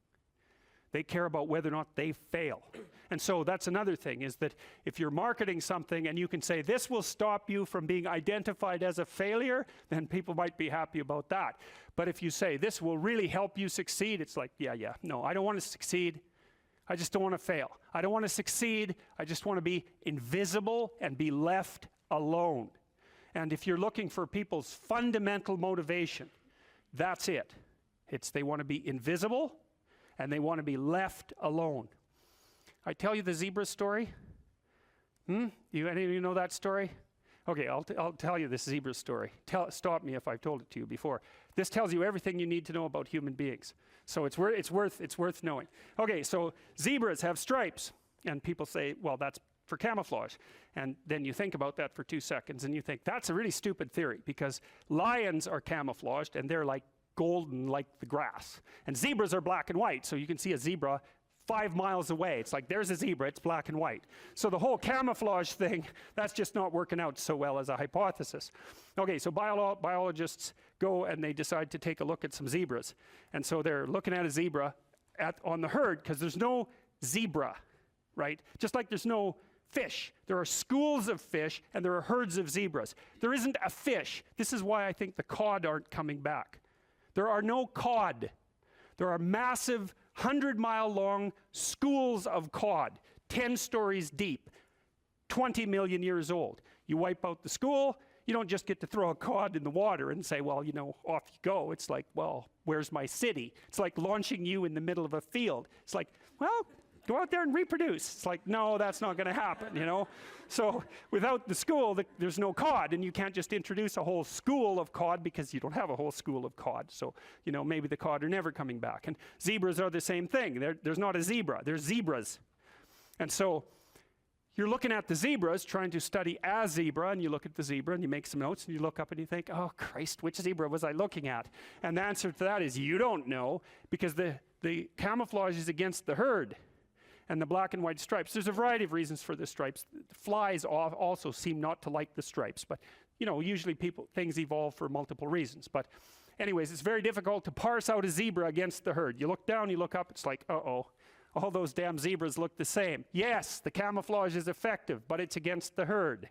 They care about whether or not they fail. And so that's another thing, is that if you're marketing something and you can say this will stop you from being identified as a failure, then people might be happy about that. But if you say this will really help you succeed, it's like, yeah, no, I don't want to succeed. I just don't want to fail. I don't want to succeed. I just want to be invisible and be left alone. And if you're looking for people's fundamental motivation, that's it. It's they want to be invisible and they want to be left alone. I tell you the zebra story? Any of you know that story? Okay, I'll tell you this zebra story. Stop me if I've told it to you before. This tells you everything you need to know about human beings. So it's worth knowing. Okay, so zebras have stripes. And people say, well, that's for camouflage. And then you think about that for 2 seconds and you think, that's a really stupid theory because lions are camouflaged and they're like golden like the grass. And zebras are black and white, so you can see a zebra 5 miles away. It's like, there's a zebra, it's black and white. So the whole camouflage thing, that's just not working out so well as a hypothesis. Okay, so biologists go and they decide to take a look at some zebras. And so they're looking at a zebra on the herd because there's no zebra, right? Just like there's no fish. There are schools of fish and there are herds of zebras. There isn't a fish. This is why I think the cod aren't coming back. There are no cod. There are massive 100-mile-long schools of cod, 10 stories deep, 20 million years old. You wipe out the school, you don't just get to throw a cod in the water and say, well, you know, off you go. It's like, well, where's my city? It's like launching you in the middle of a field. It's like, well, go out there and reproduce. It's like, no, that's not going to happen, you know? So without the school, there's no cod, and you can't just introduce a whole school of cod because you don't have a whole school of cod. So, you know, maybe the cod are never coming back. And zebras are the same thing. There's not a zebra. There's zebras. And so you're looking at the zebras, trying to study a zebra, and you look at the zebra and you make some notes and you look up and you think, oh, Christ, which zebra was I looking at? And the answer to that is you don't know because the camouflage is against the herd. And the black and white stripes. There's a variety of reasons for the stripes. Flies also seem not to like the stripes, but you know, usually things evolve for multiple reasons. But anyways, it's very difficult to parse out a zebra against the herd. You look down, you look up, it's like, uh-oh, all those damn zebras look the same. Yes, the camouflage is effective, but it's against the herd.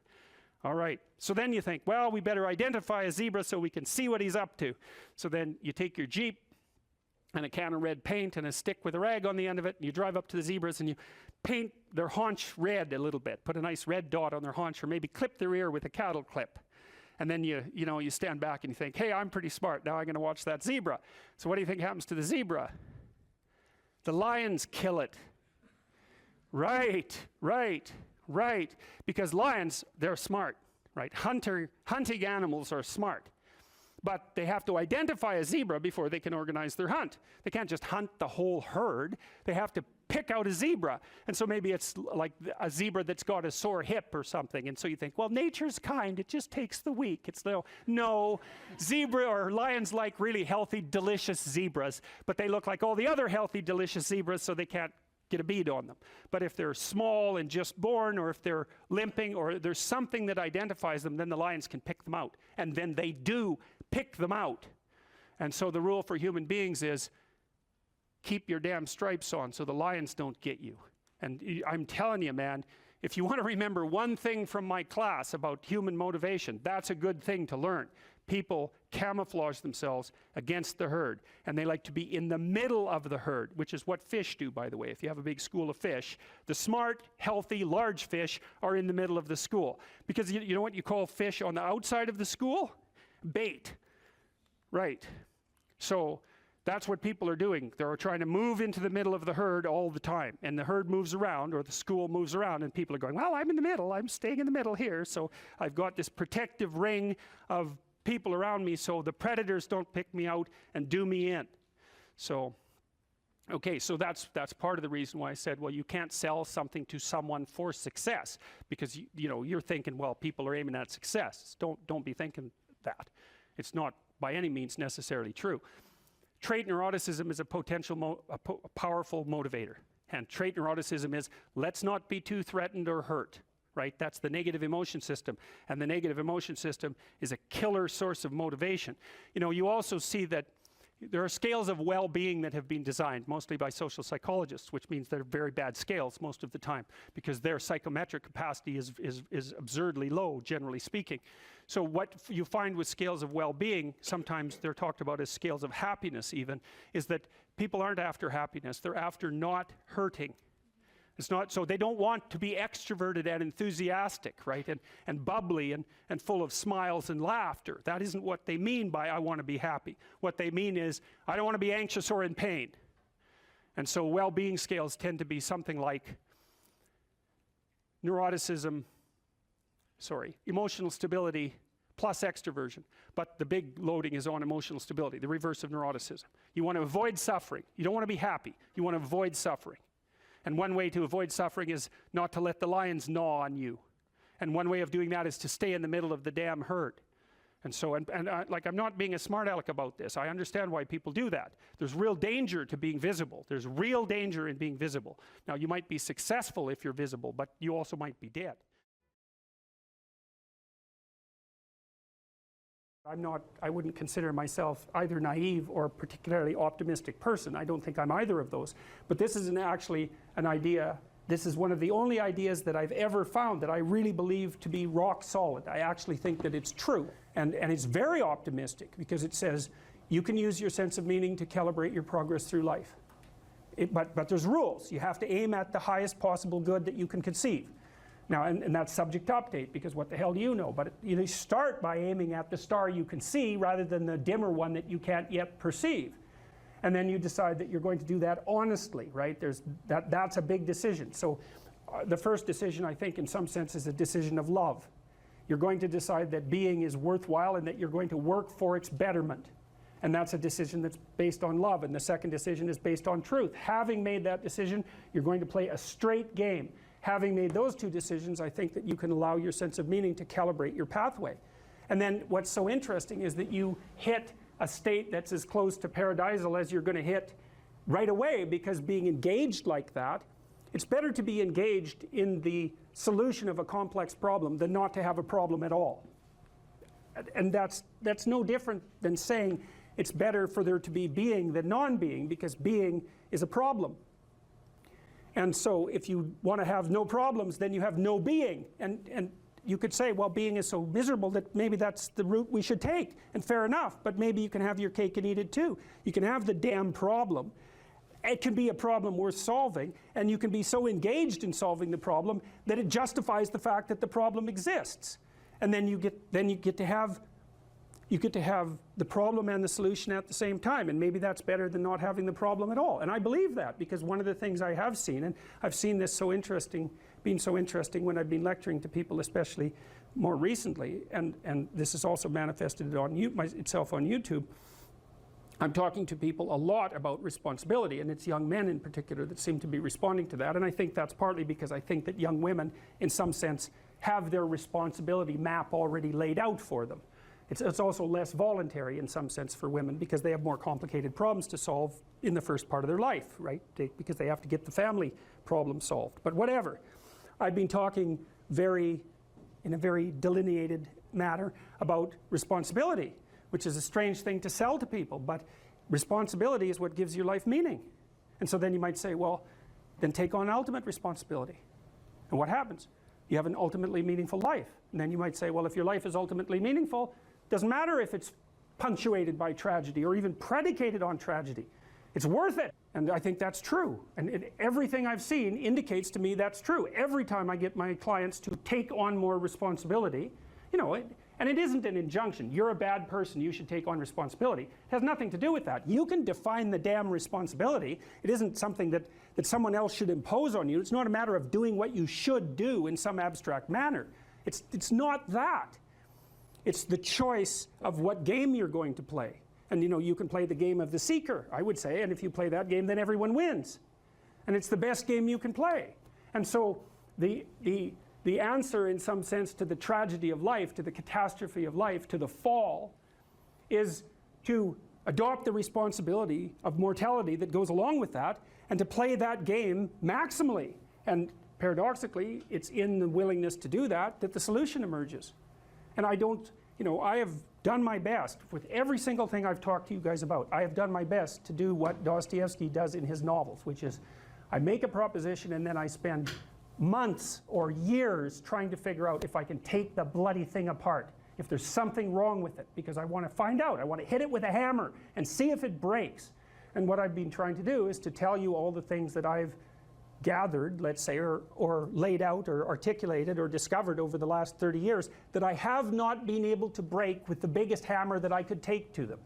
All right, so then you think, well, we better identify a zebra so we can see what he's up to. So then you take your Jeep, and a can of red paint and a stick with a rag on the end of it, and you drive up to the zebras and you paint their haunch red a little bit, put a nice red dot on their haunch, or maybe clip their ear with a cattle clip. And then you stand back and you think, hey, I'm pretty smart, now I'm going to watch that zebra. So what do you think happens to the zebra? The lions kill it. Right, because lions, they're smart, right? Hunting animals are smart. But they have to identify a zebra before they can organize their hunt. They can't just hunt the whole herd. They have to pick out a zebra. And so maybe it's like a zebra that's got a sore hip or something. And so you think, well, nature's kind. It just takes the weak. It's no, zebra or lions like really healthy, delicious zebras. But they look like all the other healthy, delicious zebras, so they can't get a bead on them. But if they're small and just born, or if they're limping, or there's something that identifies them, then the lions can pick them out. And then they do pick them out. And so the rule for human beings is keep your damn stripes on so the lions don't get you. And I'm telling you, man, if you want to remember one thing from my class about human motivation, that's a good thing to learn. People camouflage themselves against the herd, and they like to be in the middle of the herd, which is what fish do, by the way. If you have a big school of fish, the smart, healthy, large fish are in the middle of the school. Because you know what you call fish on the outside of the school? Bait. Right. So that's what people are doing. They're trying to move into the middle of the herd all the time. And the herd moves around, or the school moves around, and people are going, well, I'm in the middle. I'm staying in the middle here. So I've got this protective ring of people around me so the predators don't pick me out and do me in. So, okay, so that's part of the reason why I said, well, you can't sell something to someone for success, because you know, you're thinking, well, people are aiming at success. Don't be thinking that. It's not by any means necessarily true. Trait neuroticism is a powerful motivator. And trait neuroticism is, let's not be too threatened or hurt. Right? That's the negative emotion system. And the negative emotion system is a killer source of motivation. You know, you also see that there are scales of well-being that have been designed, mostly by social psychologists, which means they're very bad scales most of the time, because their psychometric capacity is absurdly low, generally speaking. So what you find with scales of well-being, sometimes they're talked about as scales of happiness even, is that people aren't after happiness, they're after not hurting. It's not, so they don't want to be extroverted and enthusiastic, right, and bubbly and full of smiles and laughter. That isn't what they mean by I want to be happy. What they mean is I don't want to be anxious or in pain. And so well-being scales tend to be something like emotional stability plus extroversion. But the big loading is on emotional stability, the reverse of neuroticism. You want to avoid suffering. You don't want to be happy. You want to avoid suffering. And one way to avoid suffering is not to let the lions gnaw on you. And one way of doing that is to stay in the middle of the damn herd. And so, like, I'm not being a smart aleck about this. I understand why people do that. There's real danger to being visible. There's real danger in being visible. Now, you might be successful if you're visible, but you also might be dead. I wouldn't consider myself either naive or particularly optimistic person. I don't think I'm either of those. But this is actually an idea, this is one of the only ideas that I've ever found that I really believe to be rock solid. I actually think that it's true. And it's very optimistic, because it says you can use your sense of meaning to calibrate your progress through life. But there's rules. You have to aim at the highest possible good that you can conceive. Now, and that's subject to update, because what the hell do you know? But you start by aiming at the star you can see rather than the dimmer one that you can't yet perceive. And then you decide that you're going to do that honestly, right? That's a big decision. So the first decision, I think, in some sense, is a decision of love. You're going to decide that being is worthwhile and that you're going to work for its betterment. And that's a decision that's based on love. And the second decision is based on truth. Having made that decision, you're going to play a straight game. Having made those two decisions, I think that you can allow your sense of meaning to calibrate your pathway. And then what's so interesting is that you hit a state that's as close to paradisal as you're going to hit right away, because being engaged like that, it's better to be engaged in the solution of a complex problem than not to have a problem at all. And that's no different than saying it's better for there to be being than non-being, because being is a problem. And so if you want to have no problems, then you have no being. And you could say, well, being is so miserable that maybe that's the route we should take. And fair enough, but maybe you can have your cake and eat it too. You can have the damn problem. It can be a problem worth solving, and you can be so engaged in solving the problem that it justifies the fact that the problem exists. And then you get to have the problem and the solution at the same time, and maybe that's better than not having the problem at all. And I believe that, because one of the things I have seen, and I've seen this being so interesting when I've been lecturing to people, especially more recently, and this is also manifested itself on YouTube. I'm talking to people a lot about responsibility, and it's young men in particular that seem to be responding to that. And I think that's partly because I think that young women, in some sense, have their responsibility map already laid out for them. It's also less voluntary in some sense for women, because they have more complicated problems to solve in the first part of their life, right? Because they have to get the family problem solved. But whatever. I've been talking in a very delineated manner about responsibility. which is a strange thing to sell to people, but responsibility is what gives your life meaning. And so then you might say, well, then take on ultimate responsibility. And what happens? You have an ultimately meaningful life. And then you might say, well, if your life is ultimately meaningful, it doesn't matter if it's punctuated by tragedy or even predicated on tragedy. It's worth it. And I think that's true. And everything I've seen indicates to me that's true. Every time I get my clients to take on more responsibility, you know, and it isn't an injunction. You're a bad person, you should take on responsibility. It has nothing to do with that. You can define the damn responsibility. It isn't something that someone else should impose on you. It's not a matter of doing what you should do in some abstract manner. It's not that. It's the choice of what game you're going to play. And you know, you can play the game of the seeker, I would say, and if you play that game, then everyone wins. And it's the best game you can play. And so the answer, in some sense, to the tragedy of life, to the catastrophe of life, to the fall, is to adopt the responsibility of mortality that goes along with that, and to play that game maximally. And paradoxically, it's in the willingness to do that that the solution emerges. And I don't, you know, I have done my best with every single thing I've talked to you guys about. I have done my best to do what Dostoevsky does in his novels, which is I make a proposition and then I spend months or years trying to figure out if I can take the bloody thing apart, if there's something wrong with it, because I want to find out. I want to hit it with a hammer and see if it breaks. And what I've been trying to do is to tell you all the things that I've gathered, let's say, or laid out or articulated or discovered over the last 30 years that I have not been able to break with the biggest hammer that I could take to them.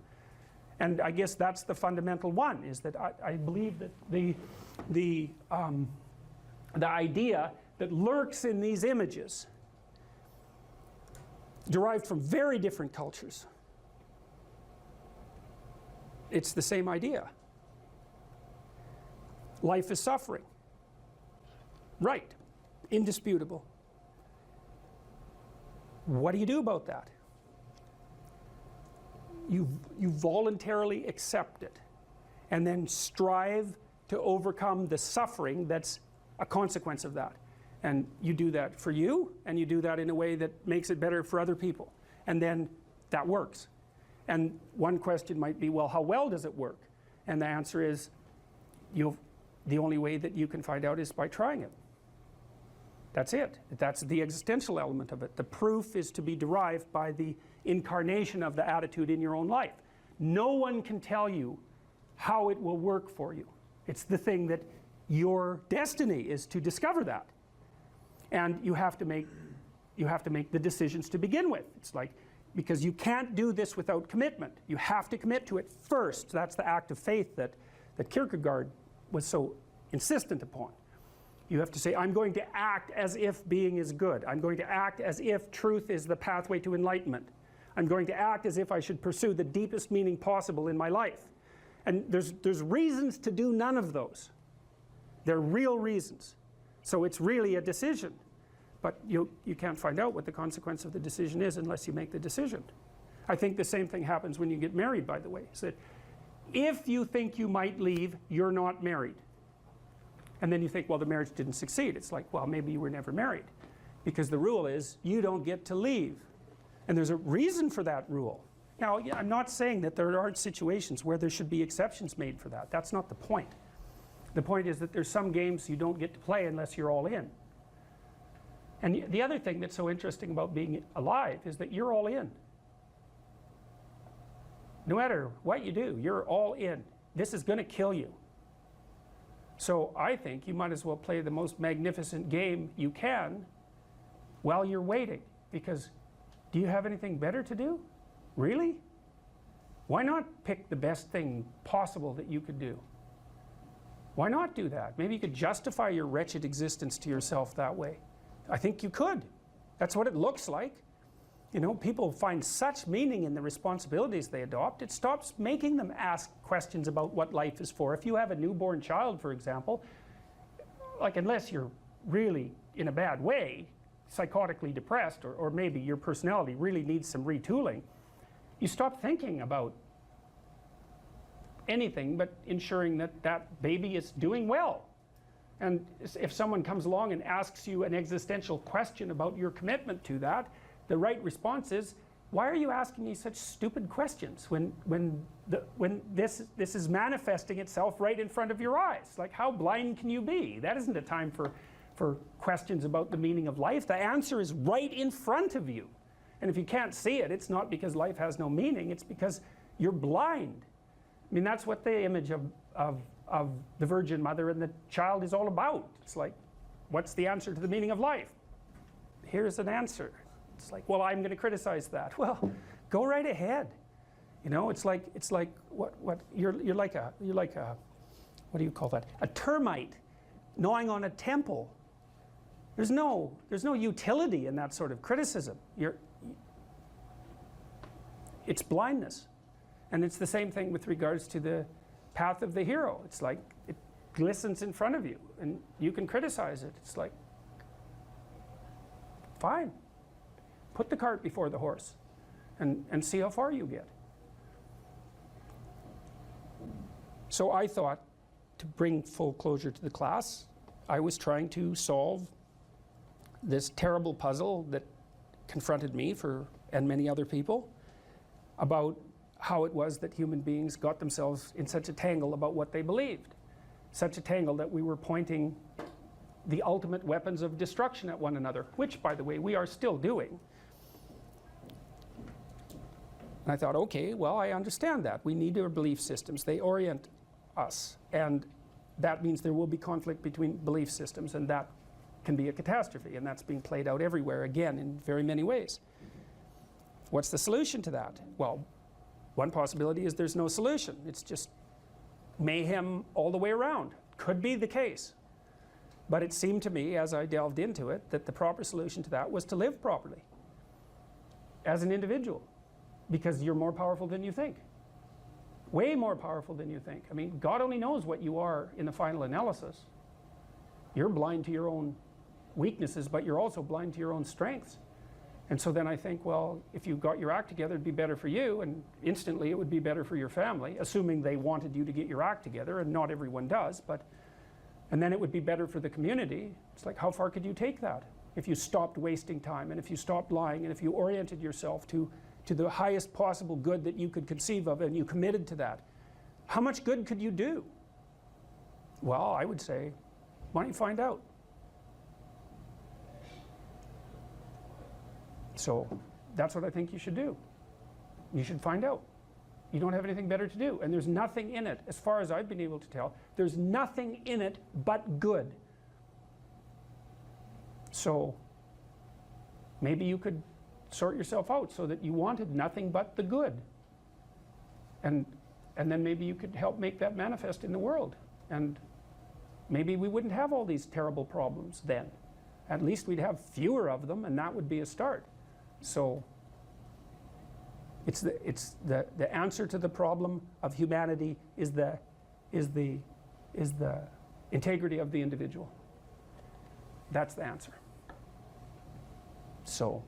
And I guess that's the fundamental one, is that I believe that the idea that lurks in these images, derived from very different cultures, it's the same idea. Life is suffering. Right, indisputable. What do you do about that? You voluntarily accept it and then strive to overcome the suffering that's a consequence of that. And you do that for you, and you do that in a way that makes it better for other people. And then that works. And one question might be, well, how well does it work? And the answer is, the only way that you can find out is by trying it. That's it. That's the existential element of it. The proof is to be derived by the incarnation of the attitude in your own life. No one can tell you how it will work for you. It's the thing that your destiny is to discover that. And you have to make the decisions to begin with. It's like, because you can't do this without commitment. You have to commit to it first. That's the act of faith that Kierkegaard was so insistent upon. You have to say, I'm going to act as if being is good. I'm going to act as if truth is the pathway to enlightenment. I'm going to act as if I should pursue the deepest meaning possible in my life. And there's reasons to do none of those. They're real reasons. So it's really a decision. But you can't find out what the consequence of the decision is unless you make the decision. I think the same thing happens when you get married, by the way. Is that if you think you might leave, you're not married. And then you think, well, the marriage didn't succeed. It's like, well, maybe you were never married. Because the rule is, you don't get to leave. And there's a reason for that rule. Now, I'm not saying that there aren't situations where there should be exceptions made for that. That's not the point. The point is that there's some games you don't get to play unless you're all in. And the other thing that's so interesting about being alive is that you're all in. No matter what you do, you're all in. This is going to kill you. So I think you might as well play the most magnificent game you can while you're waiting. Because do you have anything better to do? Really? Why not pick the best thing possible that you could do? Why not do that? Maybe you could justify your wretched existence to yourself that way. I think you could. That's what it looks like. You know, people find such meaning in the responsibilities they adopt. It stops making them ask questions about what life is for. If you have a newborn child, for example, like, unless you're really in a bad way, psychotically depressed, or maybe your personality really needs some retooling, you stop thinking about anything but ensuring that that baby is doing well. And if someone comes along and asks you an existential question about your commitment to that, the right response is, why are you asking me such stupid questions when this is manifesting itself right in front of your eyes? Like, how blind can you be? That isn't a time for questions about the meaning of life. The answer is right in front of you. And if you can't see it, it's not because life has no meaning, it's because you're blind. I mean, that's what the image of the Virgin Mother and the child is all about. It's like, what's the answer to the meaning of life? Here's an answer. It's like, well, I'm going to criticize that. Well, go right ahead. You know, it's like what you're like a what do you call that? A termite gnawing on a temple. There's no utility in that sort of criticism. It's blindness. And it's the same thing with regards to the path of the hero. It's like it glistens in front of you and you can criticize it. It's like, fine. Put the cart before the horse and see how far you get. So I thought, to bring full closure to the class, I was trying to solve this terrible puzzle that confronted me and many other people about how it was that human beings got themselves in such a tangle about what they believed. Such a tangle that we were pointing the ultimate weapons of destruction at one another, which, by the way, we are still doing. And I thought, okay, well, I understand that. We need our belief systems. They orient us. And that means there will be conflict between belief systems, and that can be a catastrophe. And that's being played out everywhere, again, in very many ways. What's the solution to that? Well, one possibility is there's no solution. It's just mayhem all the way around. Could be the case. But it seemed to me, as I delved into it, that the proper solution to that was to live properly as an individual. Because you're more powerful than you think. Way more powerful than you think. I mean, God only knows what you are in the final analysis. You're blind to your own weaknesses, but you're also blind to your own strengths. And so then I think, well, if you got your act together, it'd be better for you, and instantly it would be better for your family, assuming they wanted you to get your act together, and not everyone does, and then it would be better for the community. It's like, how far could you take that? If you stopped wasting time, and if you stopped lying, and if you oriented yourself to the highest possible good that you could conceive of, and you committed to that, how much good could you do? Well, I would say, why don't you find out? So that's what I think you should do. You should find out. You don't have anything better to do. And there's nothing in it, as far as I've been able to tell, there's nothing in it but good. So maybe you could sort yourself out so that you wanted nothing but the good. And then maybe you could help make that manifest in the world. And maybe we wouldn't have all these terrible problems then. At least we'd have fewer of them, and that would be a start. So it's the answer to the problem of humanity is the integrity of the individual. That's the answer. So,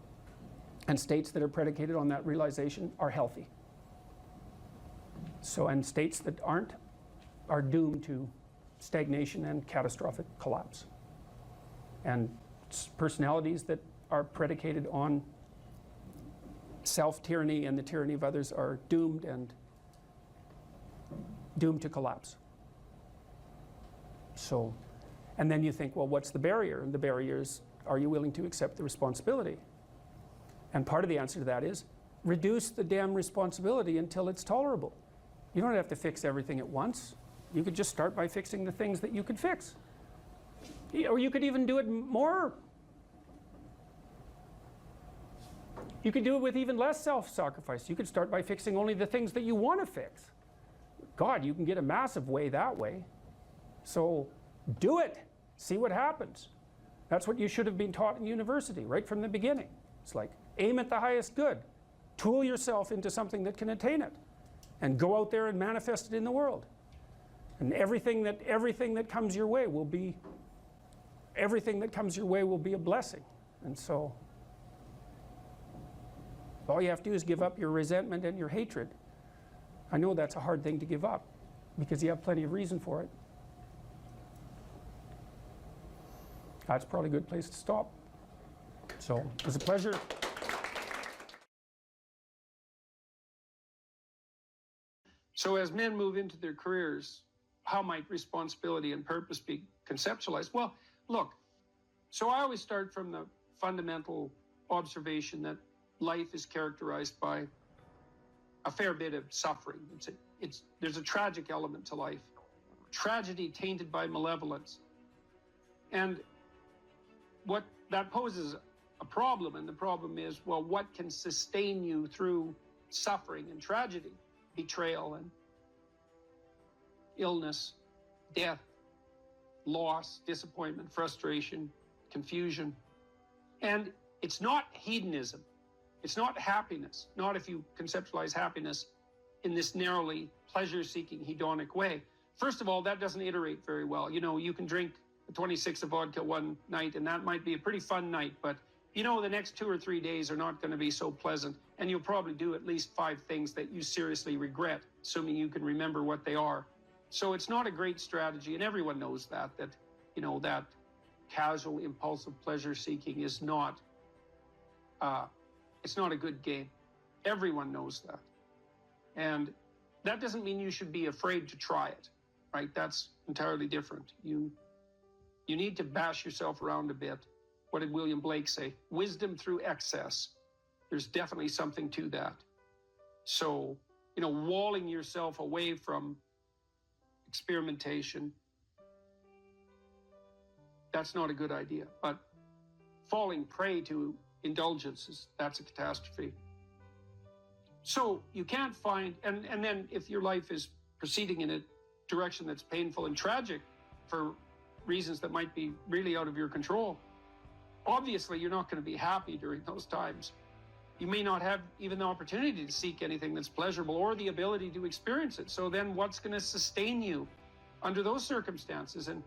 and states that are predicated on that realization are healthy. So, and states that aren't are doomed to stagnation and catastrophic collapse. And personalities that are predicated on self-tyranny and the tyranny of others are doomed to collapse. So, and then you think, well, what's the barrier? And the barrier is, are you willing to accept the responsibility? And part of the answer to that is, reduce the damn responsibility until it's tolerable. You don't have to fix everything at once. You could just start by fixing the things that you could fix. Or you could even do it more. You could do it with even less self-sacrifice. You could start by fixing only the things that you want to fix. God, you can get a massive way that way. So do it. See what happens. That's what you should have been taught in university right from the beginning. It's like, aim at the highest good. Tool yourself into something that can attain it. And go out there and manifest it in the world. And everything that comes your way will be a blessing. And so all you have to do is give up your resentment and your hatred. I know that's a hard thing to give up because you have plenty of reason for it. That's probably a good place to stop. So it was a pleasure. So as men move into their careers, how might responsibility and purpose be conceptualized? Well, look, so I always start from the fundamental observation that life is characterized by a fair bit of suffering. There's a tragic element to life, tragedy tainted by malevolence. And what that poses a problem, and the problem is, well, what can sustain you through suffering and tragedy, betrayal and illness, death, loss, disappointment, frustration, confusion. And it's not hedonism. It's not happiness, not if you conceptualize happiness in this narrowly pleasure-seeking hedonic way. First of all, that doesn't iterate very well. You know, you can drink 26 of vodka one night, and that might be a pretty fun night, but you know the next 2 or 3 days are not going to be so pleasant, and you'll probably do at least 5 things that you seriously regret, assuming you can remember what they are. So it's not a great strategy, and everyone knows that, you know, that casual, impulsive pleasure-seeking is not, it's not a good game. Everyone knows that. And that doesn't mean you should be afraid to try it, right? That's entirely different. You need to bash yourself around a bit. What did William Blake say? Wisdom through excess. There's definitely something to that. So, you know, walling yourself away from experimentation, that's not a good idea. But falling prey to indulgences, that's a catastrophe. So you can't find, and then if your life is proceeding in a direction that's painful and tragic for reasons that might be really out of your control, obviously you're not going to be happy during those times. You may not have even the opportunity to seek anything that's pleasurable or the ability to experience it. So then what's going to sustain you under those circumstances and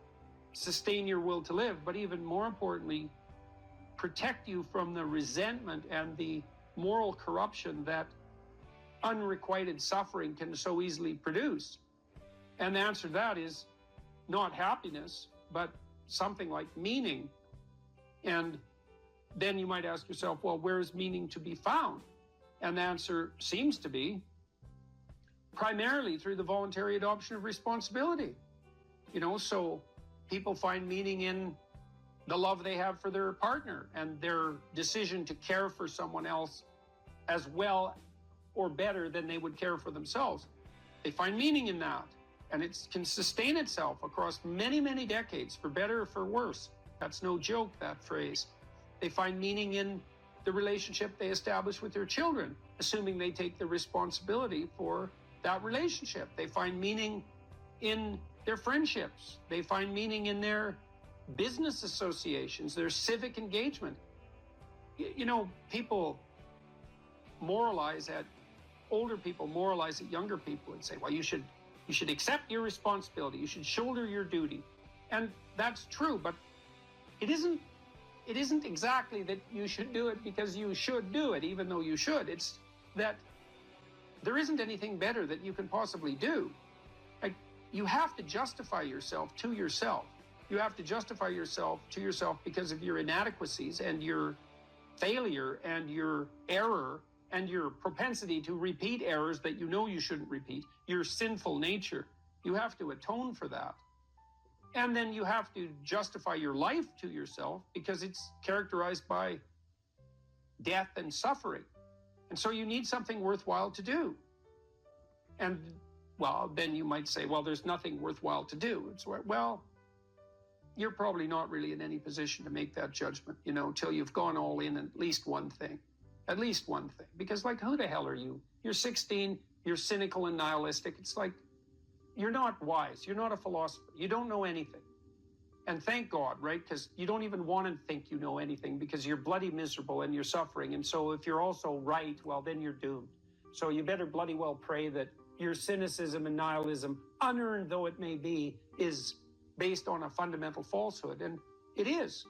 sustain your will to live, but even more importantly, protect you from the resentment and the moral corruption that unrequited suffering can so easily produce? And the answer to that is not happiness, but something like meaning. And then you might ask yourself, well, where is meaning to be found? And the answer seems to be primarily through the voluntary adoption of responsibility. You know, so people find meaning in the love they have for their partner and their decision to care for someone else as well or better than they would care for themselves. They find meaning in that, and it can sustain itself across many, many decades, for better or for worse. That's no joke, that phrase. They find meaning in the relationship they establish with their children, assuming they take the responsibility for that relationship. They find meaning in their friendships. They find meaning in their business associations, their civic engagement. You know, people moralize at, older people moralize at younger people and say, well, you should accept your responsibility. You should shoulder your duty. And that's true, but it isn't exactly that you should do it because you should do it, even though you should. It's that there isn't anything better that you can possibly do. Like, you have to justify yourself to yourself. You have to justify yourself to yourself because of your inadequacies and your failure and your error and your propensity to repeat errors that you know you shouldn't repeat, your sinful nature. You have to atone for that. And then you have to justify your life to yourself because it's characterized by death and suffering. And so you need something worthwhile to do. And, well, then you might say, well, there's nothing worthwhile to do. It's well, you're probably not really in any position to make that judgment, you know, until you've gone all in at least one thing. At least one thing. Because, like, who the hell are you? You're 16, you're cynical and nihilistic. It's like, you're not wise. You're not a philosopher. You don't know anything. And thank God, right? Because you don't even want to think you know anything because you're bloody miserable and you're suffering. And so if you're also right, well, then you're doomed. So you better bloody well pray that your cynicism and nihilism, unearned though it may be, is based on a fundamental falsehood. And it is.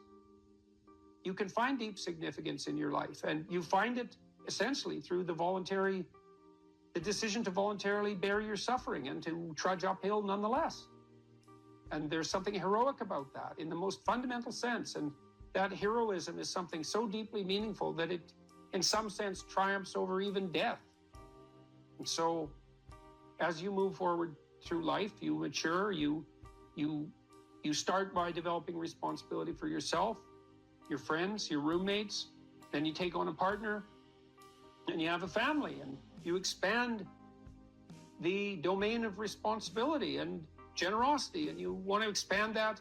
You can find deep significance in your life, and you find it essentially through the decision to voluntarily bear your suffering and to trudge uphill nonetheless. And there's something heroic about that in the most fundamental sense. And that heroism is something so deeply meaningful that it, in some sense, triumphs over even death. And so as you move forward through life, you mature, you start by developing responsibility for yourself, your friends, your roommates, then you take on a partner, and you have a family, and you expand the domain of responsibility and generosity, and you want to expand that.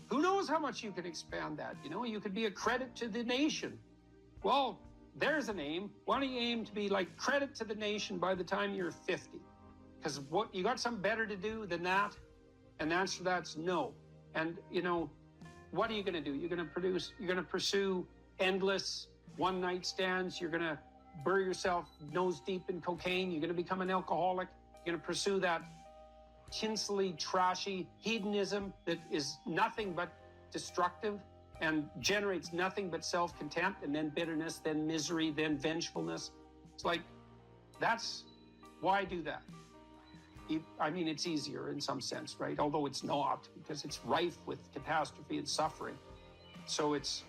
Who knows how much you can expand that? You know, you could be a credit to the nation. Well, there's an aim. Why don't you aim to be like credit to the nation by the time you're 50? Because what, you got something better to do than that? And the answer to that's no. And, you know, what are you going to do? You're going to pursue endless one-night stands. You're going to bury yourself nose deep in cocaine. You're going to become an alcoholic. You're going to pursue that tinsely, trashy hedonism that is nothing but destructive and generates nothing but self-contempt, and then bitterness, then misery, then vengefulness. It's like, that's why do that? I mean, it's easier in some sense, right? Although it's not, because it's rife with catastrophe and suffering. So it's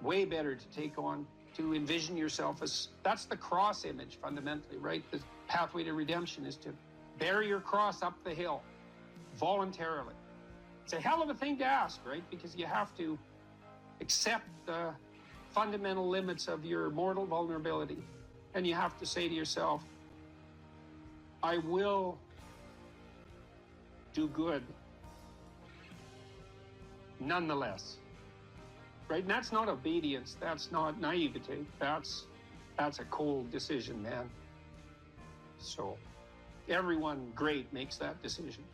way better to take on, to envision yourself as, that's the cross image fundamentally, right? The pathway to redemption is to bear your cross up the hill voluntarily. It's a hell of a thing to ask, right? Because you have to accept the fundamental limits of your mortal vulnerability. And you have to say to yourself, I will do good nonetheless. Right? And that's not obedience. That's not naivete. That's a cold decision, man. So everyone great makes that decision.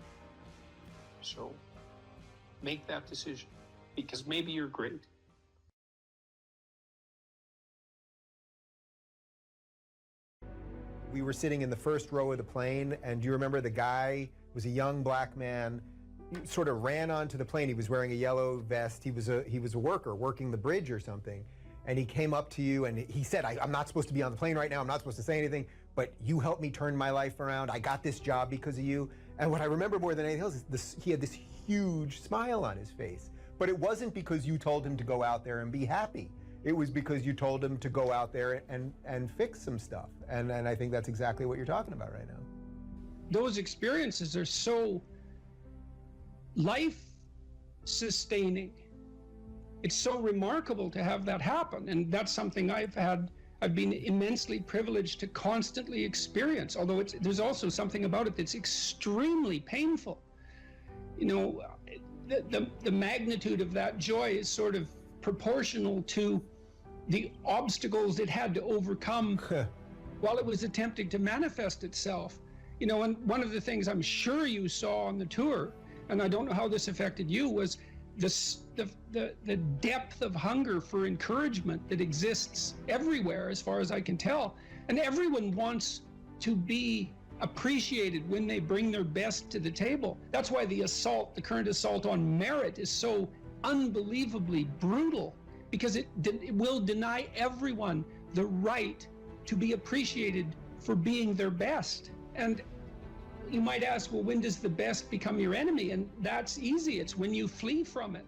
So make that decision, because maybe you're great. We were sitting in the first row of the plane, and do you remember the guy was a young black man, sort of ran onto the plane. He was wearing a yellow vest. He was a worker working the bridge or something. And he came up to you and he said, I'm not supposed to be on the plane right now. I'm not supposed to say anything, but you helped me turn my life around. I got this job because of you. And what I remember more than anything else is he had this huge smile on his face. But it wasn't because you told him to go out there and be happy. It was because you told him to go out there and fix some stuff. And I think that's exactly what you're talking about right now. Those experiences are so life-sustaining. It's so remarkable to have that happen. And that's something I've been immensely privileged to constantly experience, although there's also something about it that's extremely painful. You know, the magnitude of that joy is sort of proportional to the obstacles it had to overcome while it was attempting to manifest itself. You know, and one of the things I'm sure you saw on the tour, and I don't know how this affected you, was the depth of hunger for encouragement that exists everywhere, as far as I can tell. And everyone wants to be appreciated when they bring their best to the table. That's why the current assault on merit is so unbelievably brutal, because it will deny everyone the right to be appreciated for being their best. And you might ask, well, when does the best become your enemy? And that's easy. It's when you flee from it.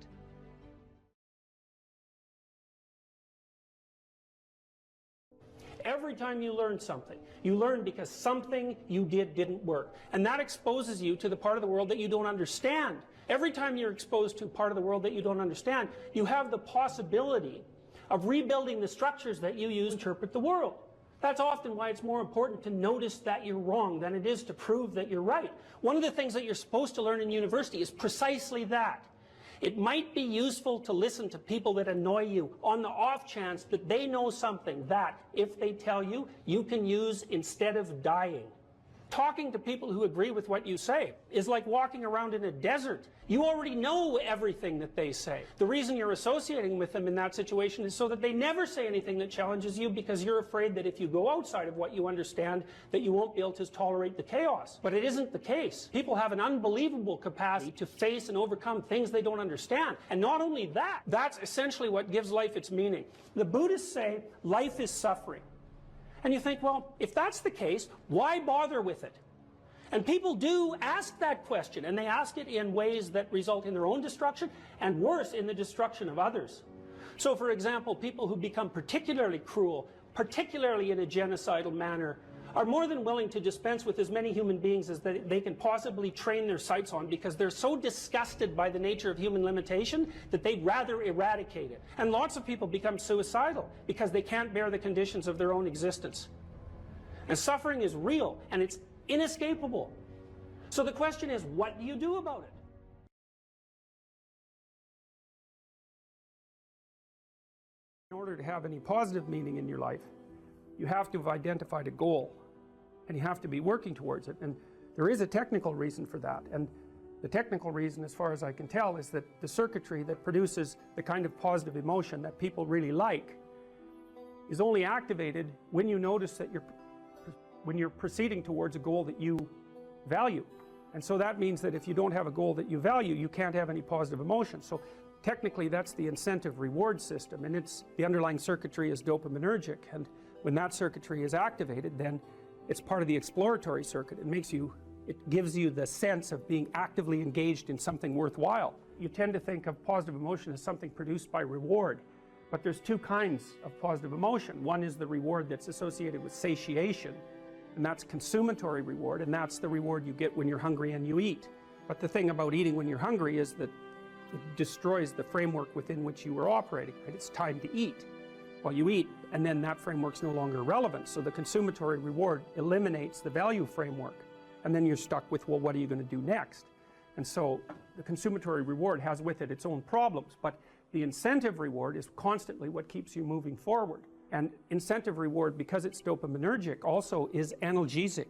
Every time you learn something, you learn because something you did didn't work. And that exposes you to the part of the world that you don't understand. Every time you're exposed to a part of the world that you don't understand, you have the possibility of rebuilding the structures that you use to interpret the world. That's often why it's more important to notice that you're wrong than it is to prove that you're right. One of the things that you're supposed to learn in university is precisely that. It might be useful to listen to people that annoy you on the off chance that they know something that, if they tell you, you can use instead of dying. Talking to people who agree with what you say is like walking around in a desert. You already know everything that they say. The reason you're associating with them in that situation is so that they never say anything that challenges you, because you're afraid that if you go outside of what you understand, that you won't be able to tolerate the chaos. But it isn't the case. People have an unbelievable capacity to face and overcome things they don't understand. And not only that, that's essentially what gives life its meaning. The Buddhists say life is suffering. And you think, well, if that's the case, why bother with it? And people do ask that question, and they ask it in ways that result in their own destruction, and worse, in the destruction of others. So, for example, people who become particularly cruel, particularly in a genocidal manner, are more than willing to dispense with as many human beings as they can possibly train their sights on, because they're so disgusted by the nature of human limitation that they'd rather eradicate it. And lots of people become suicidal because they can't bear the conditions of their own existence. And suffering is real, and it's inescapable. So the question is, what do you do about it? In order to have any positive meaning in your life, you have to have identified a goal, and you have to be working towards it. And there is a technical reason for that. And the technical reason, as far as I can tell, is that the circuitry that produces the kind of positive emotion that people really like is only activated when you notice that when you're proceeding towards a goal that you value. And so that means that if you don't have a goal that you value, you can't have any positive emotion. So technically, that's the incentive reward system, and the underlying circuitry is dopaminergic, and when that circuitry is activated, then it's part of the exploratory circuit. It gives you the sense of being actively engaged in something worthwhile. You tend to think of positive emotion as something produced by reward, but there's two kinds of positive emotion. One is the reward that's associated with satiation, and that's consummatory reward, and that's the reward you get when you're hungry and you eat. But the thing about eating when you're hungry is that it destroys the framework within which you were operating, right? It's time to eat. Well, you eat, and then that framework's no longer relevant. So the consummatory reward eliminates the value framework. And then you're stuck with, well, what are you going to do next? And so the consummatory reward has with it its own problems, but the incentive reward is constantly what keeps you moving forward. And incentive reward, because it's dopaminergic, also is analgesic.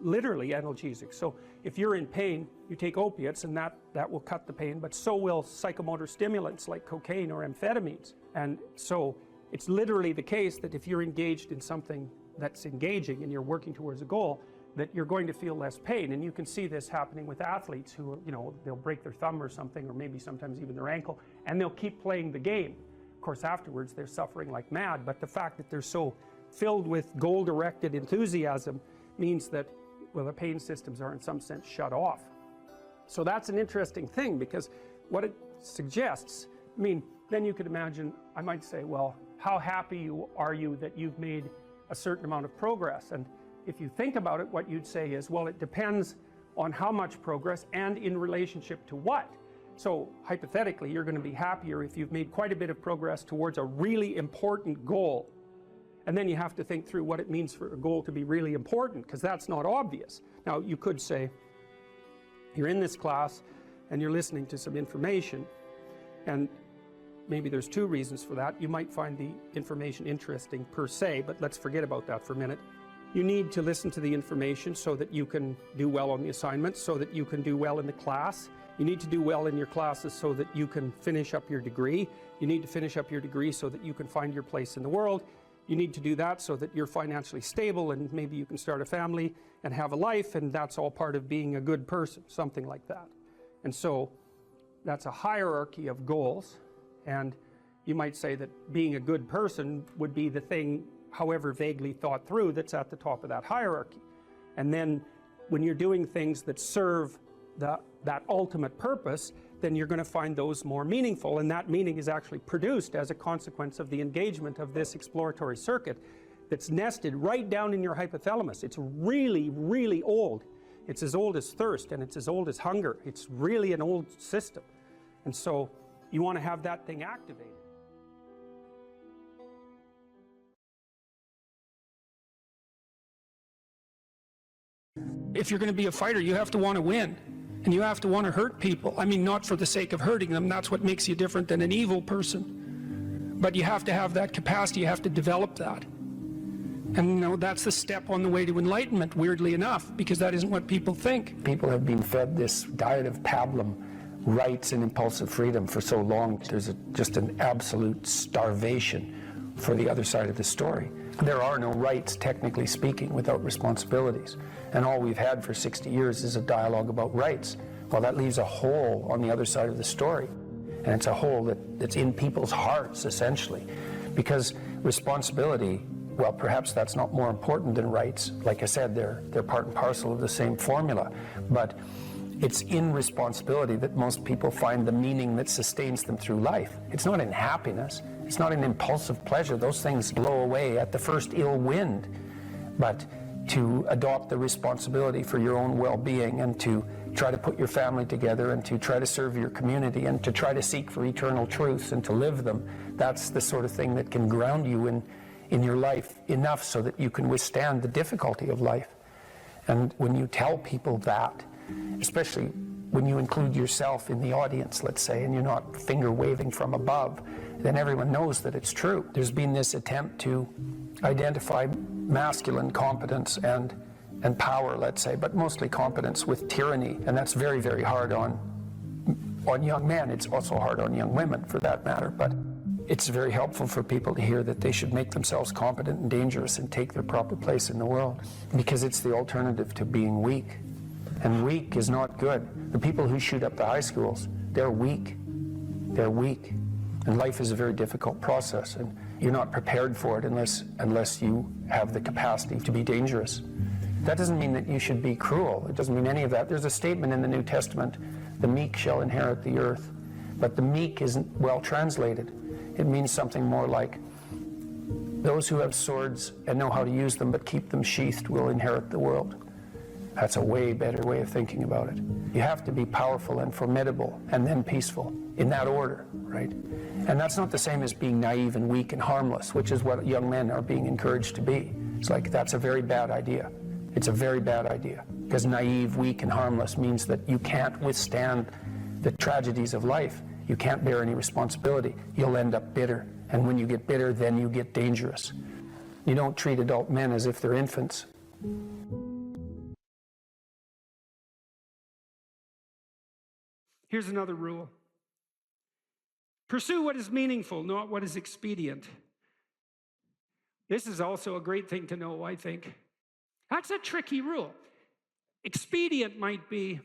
Literally analgesic. So if you're in pain, you take opiates, and that will cut the pain, but so will psychomotor stimulants like cocaine or amphetamines. And so it's literally the case that if you're engaged in something that's engaging and you're working towards a goal, that you're going to feel less pain. And you can see this happening with athletes who, they'll break their thumb or something, or maybe sometimes even their ankle, and they'll keep playing the game. Of course, afterwards they're suffering like mad, but the fact that they're so filled with goal-directed enthusiasm means that, well, the pain systems are in some sense shut off. So that's an interesting thing, because what it suggests, then you could imagine, I might say, well, how happy are you that you've made a certain amount of progress? And if you think about it, what you'd say is, well, it depends on how much progress and in relationship to what. So hypothetically, you're going to be happier if you've made quite a bit of progress towards a really important goal. And then you have to think through what it means for a goal to be really important, because that's not obvious. Now, you could say, you're in this class and you're listening to some information, and maybe there's two reasons for that. You might find the information interesting per se, but let's forget about that for a minute. You need to listen to the information so that you can do well on the assignments, so that you can do well in the class. You need to do well in your classes so that you can finish up your degree. You need to finish up your degree so that you can find your place in the world. You need to do that so that you're financially stable, and maybe you can start a family and have a life, and that's all part of being a good person, something like that. And so that's a hierarchy of goals, and you might say that being a good person would be the thing, however vaguely thought through, that's at the top of that hierarchy. And then when you're doing things that serve that ultimate purpose, then you're going to find those more meaningful, and that meaning is actually produced as a consequence of the engagement of this exploratory circuit that's nested right down in your hypothalamus. It's really, really old. It's as old as thirst, and it's as old as hunger. It's really an old system. And so you want to have that thing activated. If you're going to be a fighter, you have to want to win. And you have to want to hurt people. Not for the sake of hurting them. That's what makes you different than an evil person. But you have to have that capacity. You have to develop that. And that's the step on the way to enlightenment, weirdly enough, because that isn't what people think. People have been fed this diet of pablum, rights and impulsive freedom for so long. There's just an absolute starvation for the other side of the story. There are no rights, technically speaking, without responsibilities. And all we've had for 60 years is a dialogue about rights. Well, that leaves a hole on the other side of the story. And it's a hole that's in people's hearts, essentially. Because responsibility, well, perhaps that's not more important than rights. Like I said, they're part and parcel of the same formula. But it's in responsibility that most people find the meaning that sustains them through life. It's not in happiness. It's not in impulsive pleasure. Those things blow away at the first ill wind. But to adopt the responsibility for your own well-being and to try to put your family together and to try to serve your community and to try to seek for eternal truths and to live them. That's the sort of thing that can ground you in your life enough so that you can withstand the difficulty of life. And when you tell people that, especially when you include yourself in the audience, let's say, and you're not finger waving from above, then everyone knows that it's true. There's been this attempt to identify masculine competence and power, let's say, but mostly competence with tyranny, and that's very, very hard on young men. It's also hard on young women, for that matter, but it's very helpful for people to hear that they should make themselves competent and dangerous and take their proper place in the world, because it's the alternative to being weak. And weak is not good. The people who shoot up the high schools, they're weak. They're weak. And life is a very difficult process, and you're not prepared for it unless you have the capacity to be dangerous. That doesn't mean that you should be cruel. It doesn't mean any of that. There's a statement in the New Testament, the meek shall inherit the earth. But the meek isn't well translated. It means something more like, those who have swords and know how to use them but keep them sheathed will inherit the world. That's a way better way of thinking about it. You have to be powerful and formidable and then peaceful, in that order, right? And that's not the same as being naive and weak and harmless, which is what young men are being encouraged to be. It's like, that's a very bad idea. It's a very bad idea, because naive, weak, and harmless means that you can't withstand the tragedies of life. You can't bear any responsibility. You'll end up bitter. And when you get bitter, then you get dangerous. You don't treat adult men as if they're infants. Here's another rule. Pursue what is meaningful, not what is expedient. This is also a great thing to know, I think. That's a tricky rule. Expedient might be,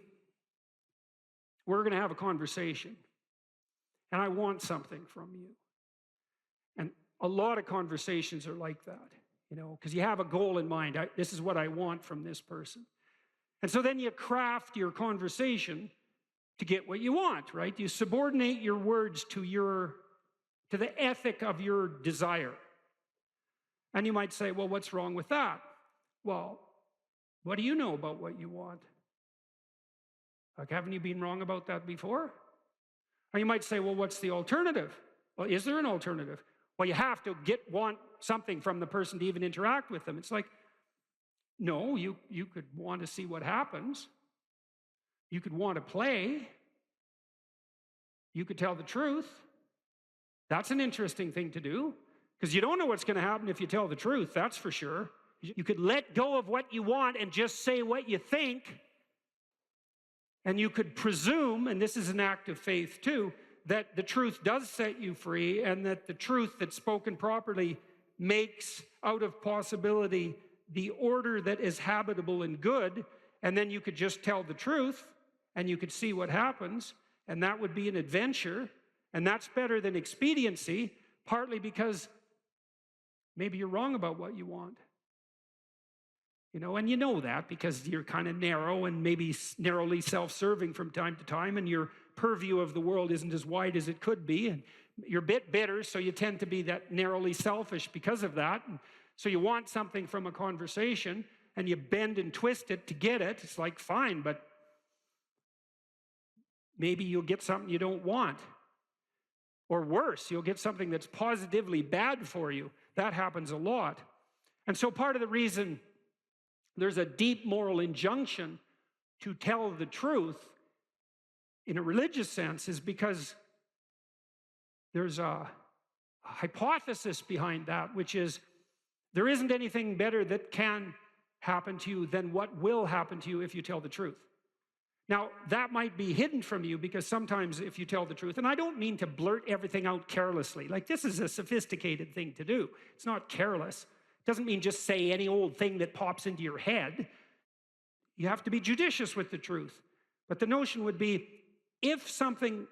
we're going to have a conversation, and I want something from you. And a lot of conversations are like that, because you have a goal in mind. This is what I want from this person. And so then you craft your conversation to get what you want, right? You subordinate your words to the ethic of your desire. And you might say, well, what's wrong with that? Well, what do you know about what you want? Like, haven't you been wrong about that before? Or you might say, well, what's the alternative? Well, is there an alternative? Well, you have to want something from the person to even interact with them. It's like, no, you could want to see what happens. You could want to play. You could tell the truth. That's an interesting thing to do, because you don't know what's going to happen if you tell the truth, that's for sure. You could let go of what you want and just say what you think. And you could presume, and this is an act of faith too, that the truth does set you free, and that the truth that's spoken properly makes out of possibility the order that is habitable and good. And then you could just tell the truth, and you could see what happens, and that would be an adventure. And that's better than expediency, partly because maybe you're wrong about what you want. And you know that because you're kind of narrow and maybe narrowly self-serving from time to time, and your purview of the world isn't as wide as it could be, and you're a bit bitter, so you tend to be that narrowly selfish because of that. And so you want something from a conversation, and you bend and twist it to get it. It's like, fine, but maybe you'll get something you don't want. Or worse, you'll get something that's positively bad for you. That happens a lot. And so part of the reason there's a deep moral injunction to tell the truth in a religious sense is because there's a hypothesis behind that, which is there isn't anything better that can happen to you than what will happen to you if you tell the truth. Now, that might be hidden from you, because sometimes if you tell the truth, and I don't mean to blurt everything out carelessly, like this is a sophisticated thing to do. It's not careless. It doesn't mean just say any old thing that pops into your head. You have to be judicious with the truth. But the notion would be, if something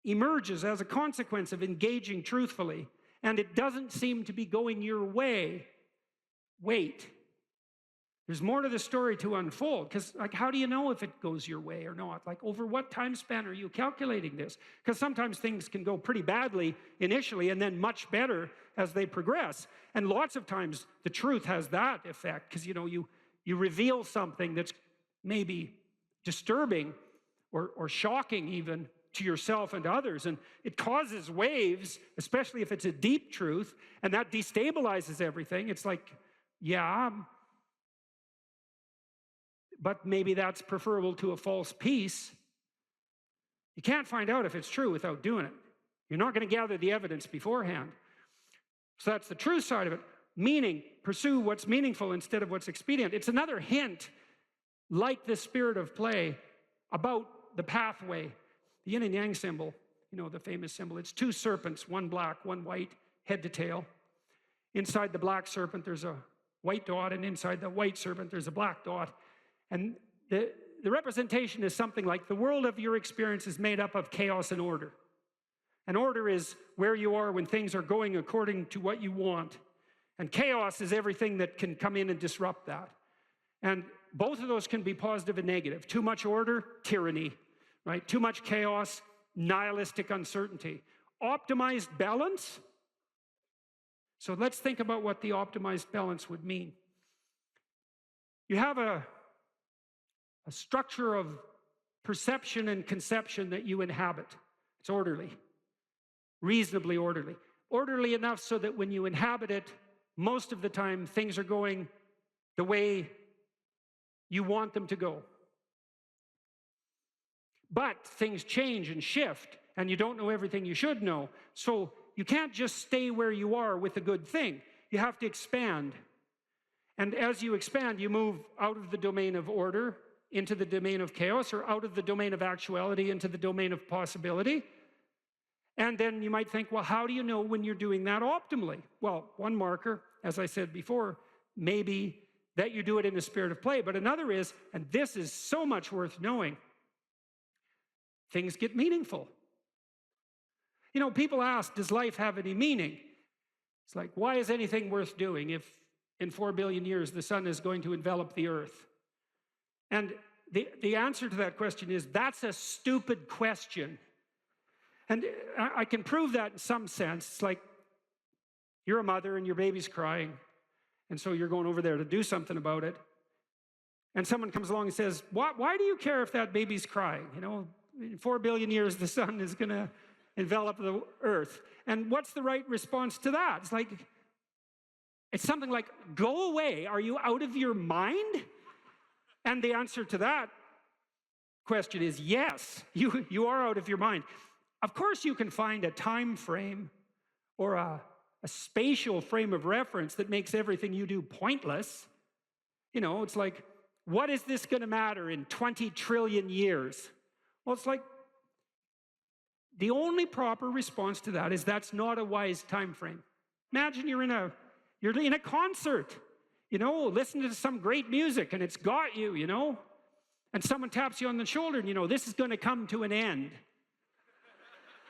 emerges as a consequence of engaging truthfully, and it doesn't seem to be going your way, wait. There's more to the story to unfold, because how do you know if it goes your way or not? Over what time span are you calculating this? Because sometimes things can go pretty badly initially and then much better as they progress. And lots of times the truth has that effect, because you you reveal something that's maybe disturbing or shocking even to yourself and to others, and it causes waves, especially if it's a deep truth, and that destabilizes everything. It's like, yeah, but maybe that's preferable to a false peace. You can't find out if it's true without doing it. You're not going to gather the evidence beforehand. So that's the true side of it. Meaning, pursue what's meaningful instead of what's expedient. It's another hint, like the spirit of play, about the pathway. The yin and yang symbol, you know, the famous symbol, it's two serpents, one black, one white, head to tail. Inside the black serpent, there's a white dot, and inside the white serpent, there's a black dot. And the representation is something like the world of your experience is made up of chaos and order. And order is where you are when things are going according to what you want. And chaos is everything that can come in and disrupt that. And both of those can be positive and negative. Too much order, tyranny, right? Too much chaos, nihilistic uncertainty. Optimized balance. So let's think about what the optimized balance would mean. You have a structure of perception and conception that you inhabit. It's orderly, reasonably orderly. Orderly enough so that when you inhabit it, most of the time things are going the way you want them to go. But things change and shift, and you don't know everything you should know. So you can't just stay where you are with a good thing. You have to expand. And as you expand, you move out of the domain of order into the domain of chaos, or out of the domain of actuality into the domain of possibility. And then you might think, well, how do you know when you're doing that optimally? Well, one marker, as I said before, maybe that you do it in the spirit of play. But another is, and this is so much worth knowing, things get meaningful. You know, people ask, does life have any meaning? It's like, why is anything worth doing if in 4 billion years the sun is going to envelop the earth? And the answer to that question is, that's a stupid question. And I can prove that in some sense. It's like, you're a mother and your baby's crying, and so you're going over there to do something about it. And someone comes along and says, why do you care if that baby's crying? You know, in 4 billion years, the sun is going to envelop the earth. And what's the right response to that? It's like, it's something like, go away. Are you out of your mind? And the answer to that question is yes, you are out of your mind. Of course, you can find a time frame or a spatial frame of reference that makes everything you do pointless. You know, it's like, what is this going to matter in 20 trillion years? Well, it's like, the only proper response to that is that's not a wise time frame. Imagine you're in a concert, you know, listening to some great music, and it's got you, you know, and someone taps you on the shoulder, and you know, this is going to come to an end.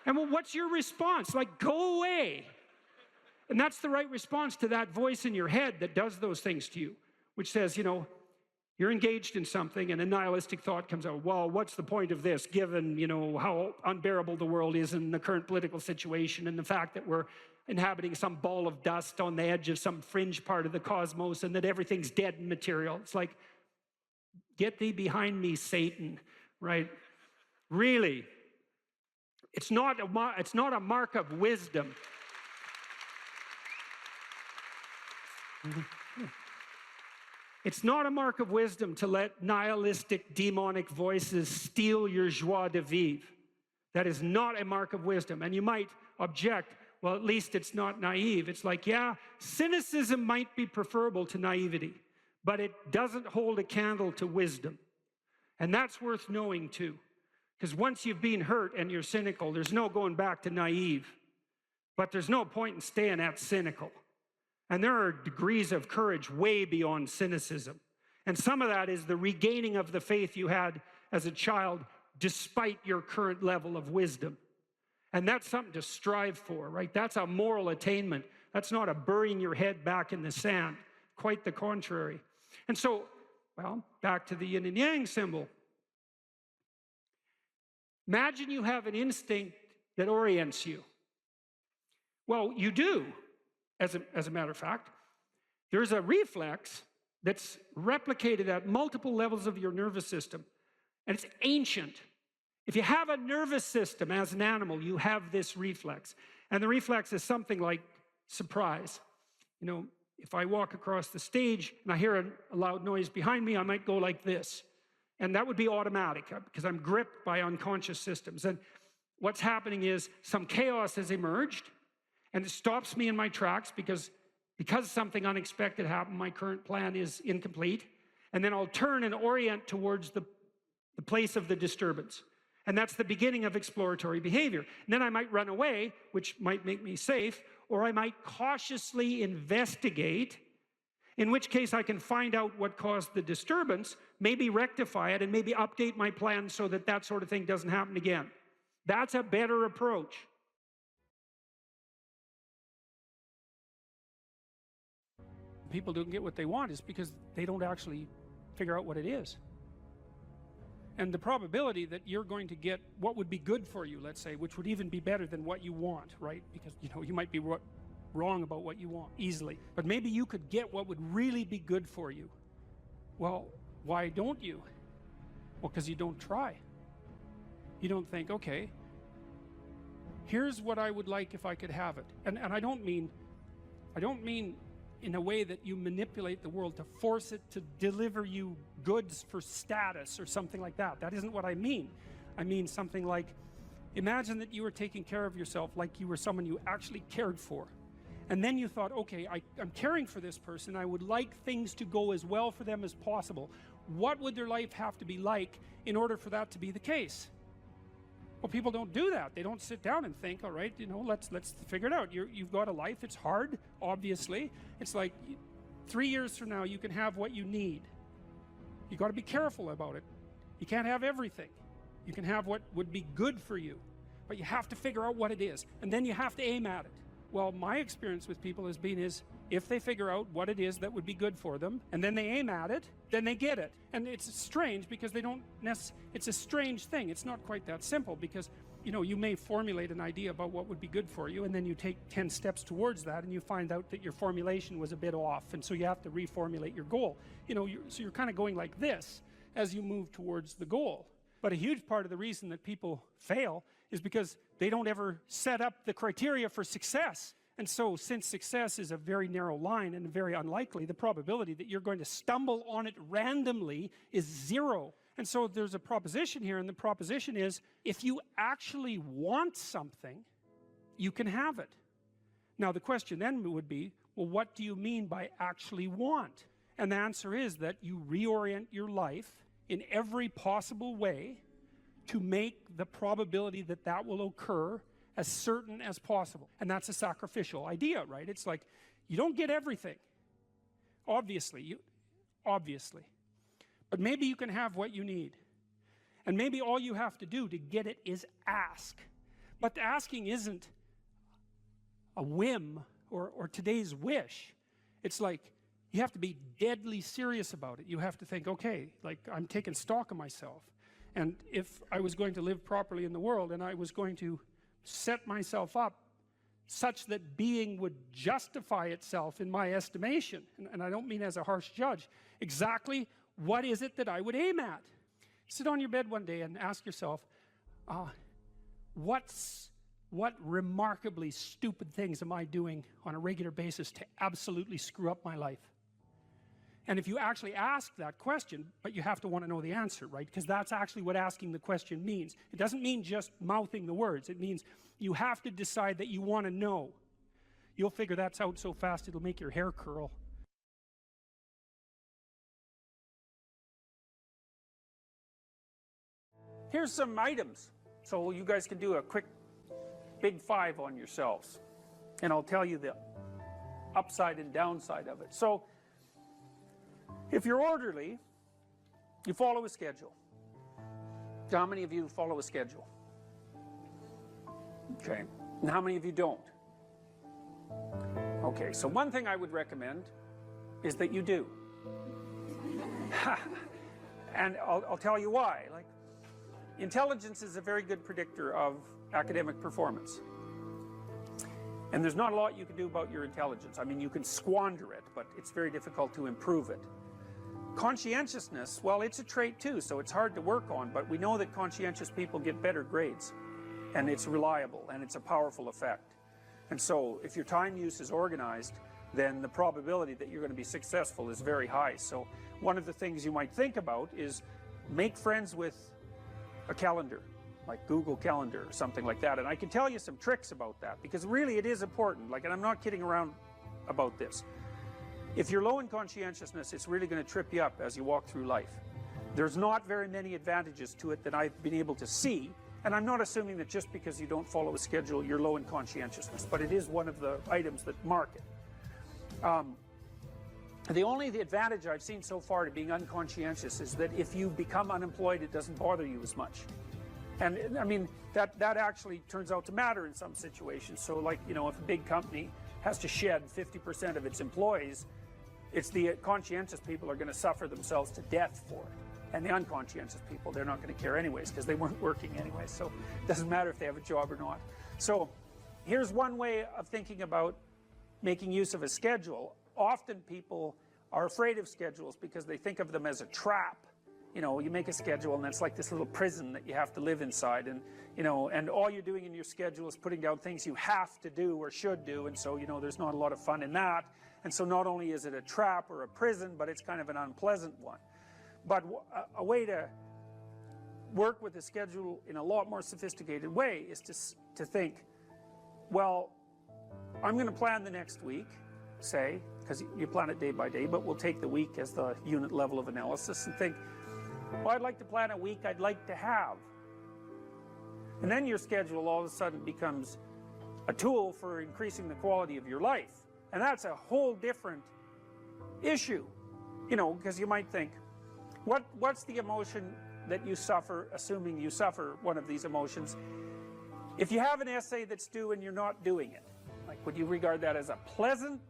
And well, what's your response? Like, go away. And that's the right response to that voice in your head that does those things to you, which says, you know, you're engaged in something, and a nihilistic thought comes out. Well, what's the point of this, given, you know, how unbearable the world is in the current political situation, and the fact that we're inhabiting some ball of dust on the edge of some fringe part of the cosmos, and that everything's dead and material. It's like, get thee behind me, Satan, right? Really. It's not a mark of wisdom. It's not a mark of wisdom to let nihilistic, demonic voices steal your joie de vivre. That is not a mark of wisdom. And you might object, well, at least it's not naive. It's like, yeah, cynicism might be preferable to naivety, but it doesn't hold a candle to wisdom. And that's worth knowing too. Because once you've been hurt and you're cynical, there's no going back to naive. But there's no point in staying at cynical. And there are degrees of courage way beyond cynicism. And some of that is the regaining of the faith you had as a child despite your current level of wisdom. And that's something to strive for, right? That's a moral attainment. That's not a burying your head back in the sand. Quite the contrary. And so, well, back to the yin and yang symbol. Imagine you have an instinct that orients you. Well, you do, as a matter of fact. There's a reflex that's replicated at multiple levels of your nervous system, and it's ancient. If you have a nervous system as an animal, you have this reflex. And the reflex is something like surprise. You know, if I walk across the stage and I hear a loud noise behind me, I might go like this. And that would be automatic because I'm gripped by unconscious systems. And what's happening is some chaos has emerged and it stops me in my tracks because something unexpected happened. My current plan is incomplete. And then I'll turn and orient towards the place of the disturbance. And that's the beginning of exploratory behavior. And then I might run away, which might make me safe, or I might cautiously investigate, in which case I can find out what caused the disturbance, maybe rectify it, and maybe update my plan so that that sort of thing doesn't happen again. That's a better approach. People don't get what they want is because they don't actually figure out what it is. And the probability that you're going to get what would be good for you, let's say, which would even be better than what you want, right? Because, you know, you might be wrong about what you want easily. But maybe you could get what would really be good for you. Well, why don't you? Well, because you don't try. You don't think, okay, here's what I would like if I could have it. And I don't mean in a way that you manipulate the world to force it to deliver you goods for status or something like that. That isn't what I mean. I mean something like, imagine that you were taking care of yourself like you were someone you actually cared for. And then you thought, okay, I'm caring for this person. I would like things to go as well for them as possible. What would their life have to be like in order for that to be the case? Well, people don't do that. They don't sit down and think, all right, you know, let's figure it out. You've got a life. It's hard, obviously. It's like 3 years from now, you can have what you need. You got to be careful about it. You can't have everything. You can have what would be good for you, but you have to figure out what it is, and then you have to aim at it. Well, my experience with people has been is if they figure out what it is that would be good for them, and then they aim at it, then they get it. And it's strange because they don't it's a strange thing. It's not quite that simple because, you know, you may formulate an idea about what would be good for you, and then you take 10 steps towards that, and you find out that your formulation was a bit off, and so you have to reformulate your goal. You know, so you're kind of going like this as you move towards the goal. But a huge part of the reason that people fail is because they don't ever set up the criteria for success. And so, since success is a very narrow line and very unlikely, the probability that you're going to stumble on it randomly is 0. And so there's a proposition here, and the proposition is, if you actually want something, you can have it. Now, the question then would be, well, what do you mean by actually want? And the answer is that you reorient your life in every possible way to make the probability that that will occur as certain as possible. And that's a sacrificial idea, right? It's like, you don't get everything. Obviously. But maybe you can have what you need. And maybe all you have to do to get it is ask. But asking isn't a whim or today's wish. It's like, you have to be deadly serious about it. You have to think, okay, like, I'm taking stock of myself. And if I was going to live properly in the world, and I was going to set myself up such that being would justify itself in my estimation, and I don't mean as a harsh judge, exactly what is it that I would aim at? Sit on your bed one day and ask yourself, what remarkably stupid things am I doing on a regular basis to absolutely screw up my life? And if you actually ask that question, but you have to want to know the answer, right? Because that's actually what asking the question means. It doesn't mean just mouthing the words. It means you have to decide that you want to know. You'll figure that's out so fast it'll make your hair curl. Here's some items, so you guys can do a quick big 5 on yourselves. And I'll tell you the upside and downside of it. So, if you're orderly, you follow a schedule. How many of you follow a schedule? Okay. And how many of you don't? Okay, so one thing I would recommend is that you do. And I'll tell you why. Like, intelligence is a very good predictor of academic performance. And there's not a lot you can do about your intelligence. I mean, you can squander it, but it's very difficult to improve it. Conscientiousness, well, it's a trait too, so it's hard to work on, but we know that conscientious people get better grades, and it's reliable, and it's a powerful effect. And so if your time use is organized, then the probability that you're going to be successful is very high. So one of the things you might think about is make friends with a calendar, like Google Calendar or something like that. And I can tell you some tricks about that, because really it is important. Like, and I'm not kidding around about this. If you're low in conscientiousness, it's really going to trip you up as you walk through life. There's not very many advantages to it that I've been able to see, and I'm not assuming that just because you don't follow a schedule, you're low in conscientiousness, but it is one of the items that mark it. The advantage I've seen so far to being unconscientious is that if you become unemployed, it doesn't bother you as much. And I mean, that actually turns out to matter in some situations. So like, you know, if a big company has to shed 50% of its employees, it's the conscientious people are going to suffer themselves to death for it. And the unconscientious people, they're not going to care anyways, because they weren't working anyway. So it doesn't matter if they have a job or not. So here's one way of thinking about making use of a schedule. Often people are afraid of schedules because they think of them as a trap. You know, you make a schedule and it's like this little prison that you have to live inside, and you know, and all you're doing in your schedule is putting down things you have to do or should do, and so, you know, there's not a lot of fun in that. And so not only is it a trap or a prison, but it's kind of an unpleasant one. But a way to work with the schedule in a lot more sophisticated way is to think, well, I'm going to plan the next week, say, because you plan it day by day, but we'll take the week as the unit level of analysis and think, well, I'd like to plan a week I'd like to have. And then your schedule all of a sudden becomes a tool for increasing the quality of your life. And that's a whole different issue, you know, because you might think, what's the emotion that you suffer, assuming you suffer one of these emotions? If you have an essay that's due and you're not doing it, like, would you regard that as a pleasant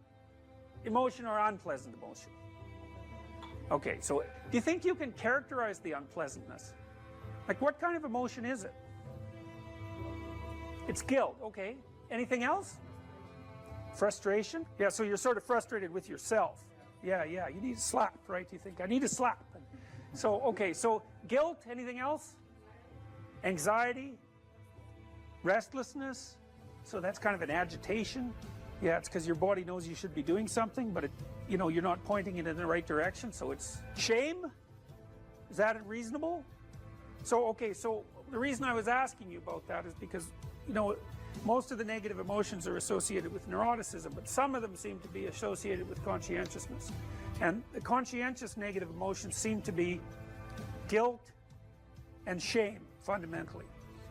emotion or unpleasant emotion? Okay, so do you think you can characterize the unpleasantness? Like, what kind of emotion is it? It's guilt, okay. Anything else? Frustration? Yeah, so you're sort of frustrated with yourself. Yeah, you need a slap, right? You think, I need a slap. So, okay, so guilt, anything else? Anxiety? Restlessness? So that's kind of an agitation. Yeah, it's because your body knows you should be doing something, but you know, you're not pointing it in the right direction, so it's shame? Is that reasonable? So, okay, so the reason I was asking you about that is because, you know, most of the negative emotions are associated with neuroticism, but some of them seem to be associated with conscientiousness. And the conscientious negative emotions seem to be guilt and shame, fundamentally.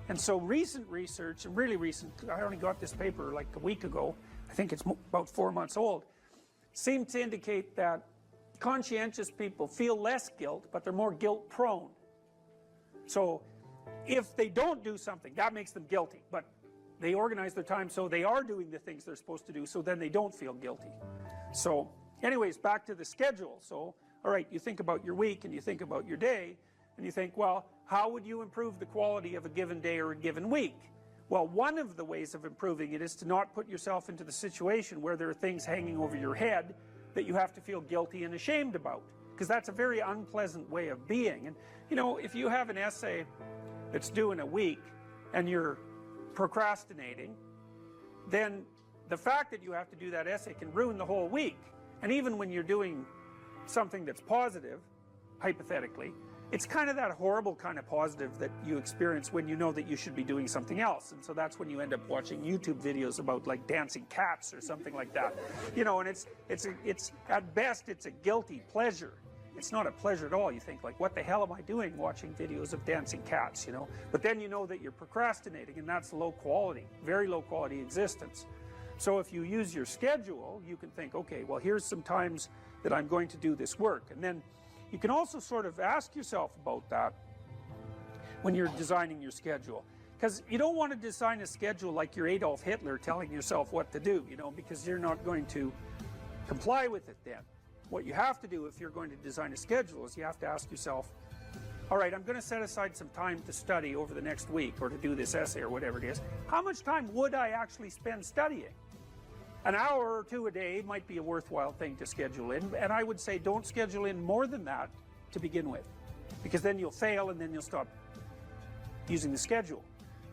And so recent research, and really recent, I only got this paper like a week ago, I think it's about 4 months old, seem to indicate that conscientious people feel less guilt, but they're more guilt prone. So if they don't do something, that makes them guilty, but they organize their time so they are doing the things they're supposed to do, so then they don't feel guilty. So anyways, back to the schedule. So, all right, you think about your week and you think about your day, and you think, well, how would you improve the quality of a given day or a given week? Well, one of the ways of improving it is to not put yourself into the situation where there are things hanging over your head that you have to feel guilty and ashamed about, because that's a very unpleasant way of being. And, you know, if you have an essay that's due in a week and you're procrastinating, then the fact that you have to do that essay can ruin the whole week. And even when you're doing something that's positive, hypothetically, it's kind of that horrible kind of positive that you experience when you know that you should be doing something else. And so that's when you end up watching YouTube videos about like dancing cats or something like that. You know, and it's at best it's a guilty pleasure. It's not a pleasure at all. You think like, what the hell am I doing watching videos of dancing cats, you know? But then you know that you're procrastinating, and that's low quality, very low quality existence. So if you use your schedule, you can think, okay, well, here's some times that I'm going to do this work. And then you can also sort of ask yourself about that when you're designing your schedule. Because you don't want to design a schedule like you're Adolf Hitler telling yourself what to do, you know, because you're not going to comply with it then. What you have to do if you're going to design a schedule is you have to ask yourself, all right, I'm going to set aside some time to study over the next week or to do this essay or whatever it is. How much time would I actually spend studying? An hour or two a day might be a worthwhile thing to schedule in, and I would say don't schedule in more than that to begin with, because then you'll fail and then you'll stop using the schedule.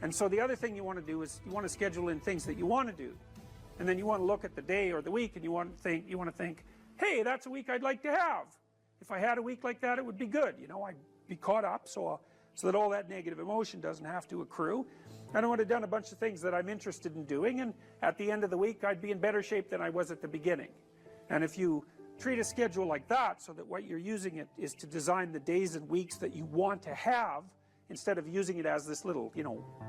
And so the other thing you want to do is you want to schedule in things that you want to do, and then you want to look at the day or the week and you want to think, hey, that's a week I'd like to have. If I had a week like that, it would be good. You know, I'd be caught up so that all that negative emotion doesn't have to accrue. And I would have done a bunch of things that I'm interested in doing, and at the end of the week I'd be in better shape than I was at the beginning. And if you treat a schedule like that, so that what you're using it is to design the days and weeks that you want to have, instead of using it as this little,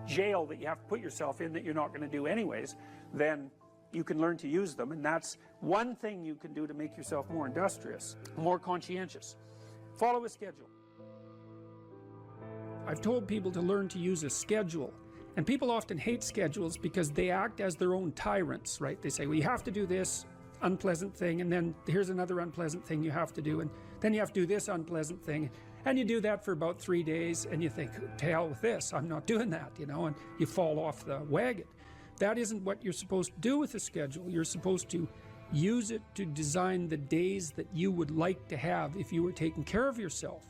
jail that you have to put yourself in that you're not going to do anyways, then you can learn to use them. And that's one thing you can do to make yourself more industrious, more conscientious. Follow a schedule. I've told people to learn to use a schedule. And people often hate schedules because they act as their own tyrants, right? They say, well, you have to do this unpleasant thing, and then here's another unpleasant thing you have to do, and then you have to do this unpleasant thing. And you do that for about 3 days, and you think, to hell with this, I'm not doing that, and you fall off the wagon. That isn't what you're supposed to do with a schedule. You're supposed to use it to design the days that you would like to have if you were taking care of yourself.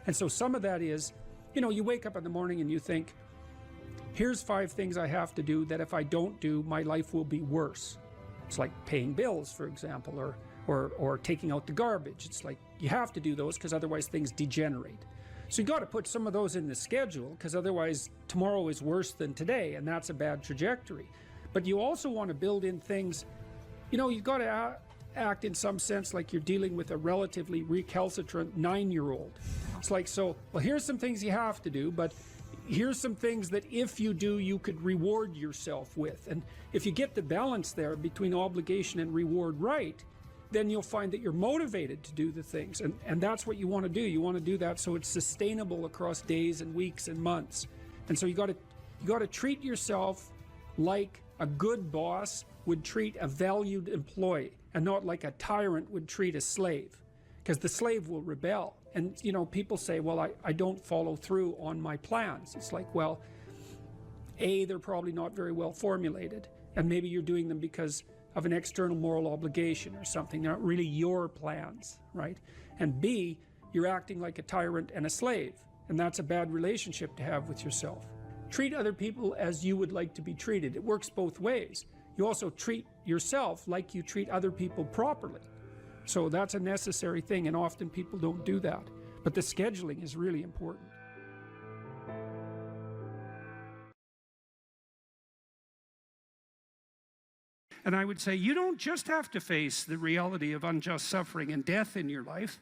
And so some of that is, you wake up in the morning and you think, here's 5 things I have to do that if I don't do, my life will be worse. It's like paying bills, for example, or taking out the garbage. It's like you have to do those because otherwise things degenerate. So you got to put some of those in the schedule, because otherwise tomorrow is worse than today, and that's a bad trajectory. But you also want to build in things, you've got to act in some sense like you're dealing with a relatively recalcitrant 9-year-old. It's like, well, here's some things you have to do, but here's some things that if you do, you could reward yourself with. And if you get the balance there between obligation and reward right, then you'll find that you're motivated to do the things. And that's what you want to do. You want to do that so it's sustainable across days and weeks and months. And so you got to treat yourself like a good boss would treat a valued employee, and not like a tyrant would treat a slave, because the slave will rebel. And people say, well, I don't follow through on my plans. It's like, well, A, they're probably not very well formulated, and maybe you're doing them because of an external moral obligation or something. They're not really your plans, right? And B, you're acting like a tyrant and a slave, and that's a bad relationship to have with yourself. Treat other people as you would like to be treated. It works both ways. You also treat yourself like you treat other people properly. So that's a necessary thing, and often people don't do that. But the scheduling is really important. And I would say you don't just have to face the reality of unjust suffering and death in your life.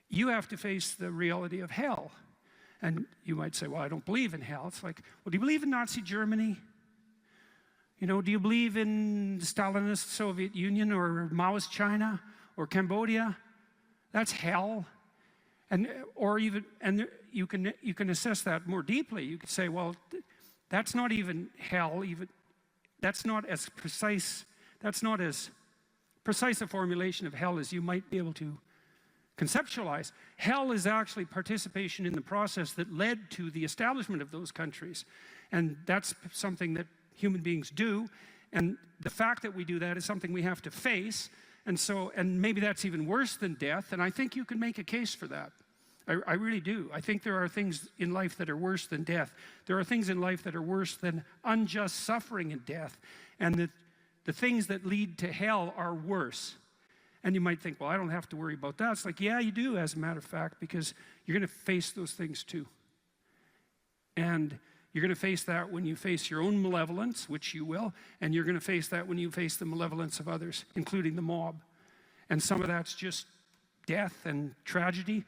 You have to face the reality of hell. And you might say, well, I don't believe in hell. It's like, well, do you believe in Nazi Germany? Do you believe in the Stalinist Soviet Union or Maoist China or Cambodia? That's hell. And you can assess that more deeply. You could say, well, that's not even hell. That's not as precise a formulation of hell as you might be able to conceptualize. Hell is actually participation in the process that led to the establishment of those countries. And that's something that human beings do. And the fact that we do that is something we have to face. And maybe that's even worse than death. And I think you can make a case for that. I really do. I think there are things in life that are worse than death. There are things in life that are worse than unjust suffering and death. And the things that lead to hell are worse. And you might think, well, I don't have to worry about that. It's like, yeah, you do, as a matter of fact, because you're going to face those things too. And you're going to face that when you face your own malevolence, which you will, and you're going to face that when you face the malevolence of others, including the mob. And some of that's just death and tragedy,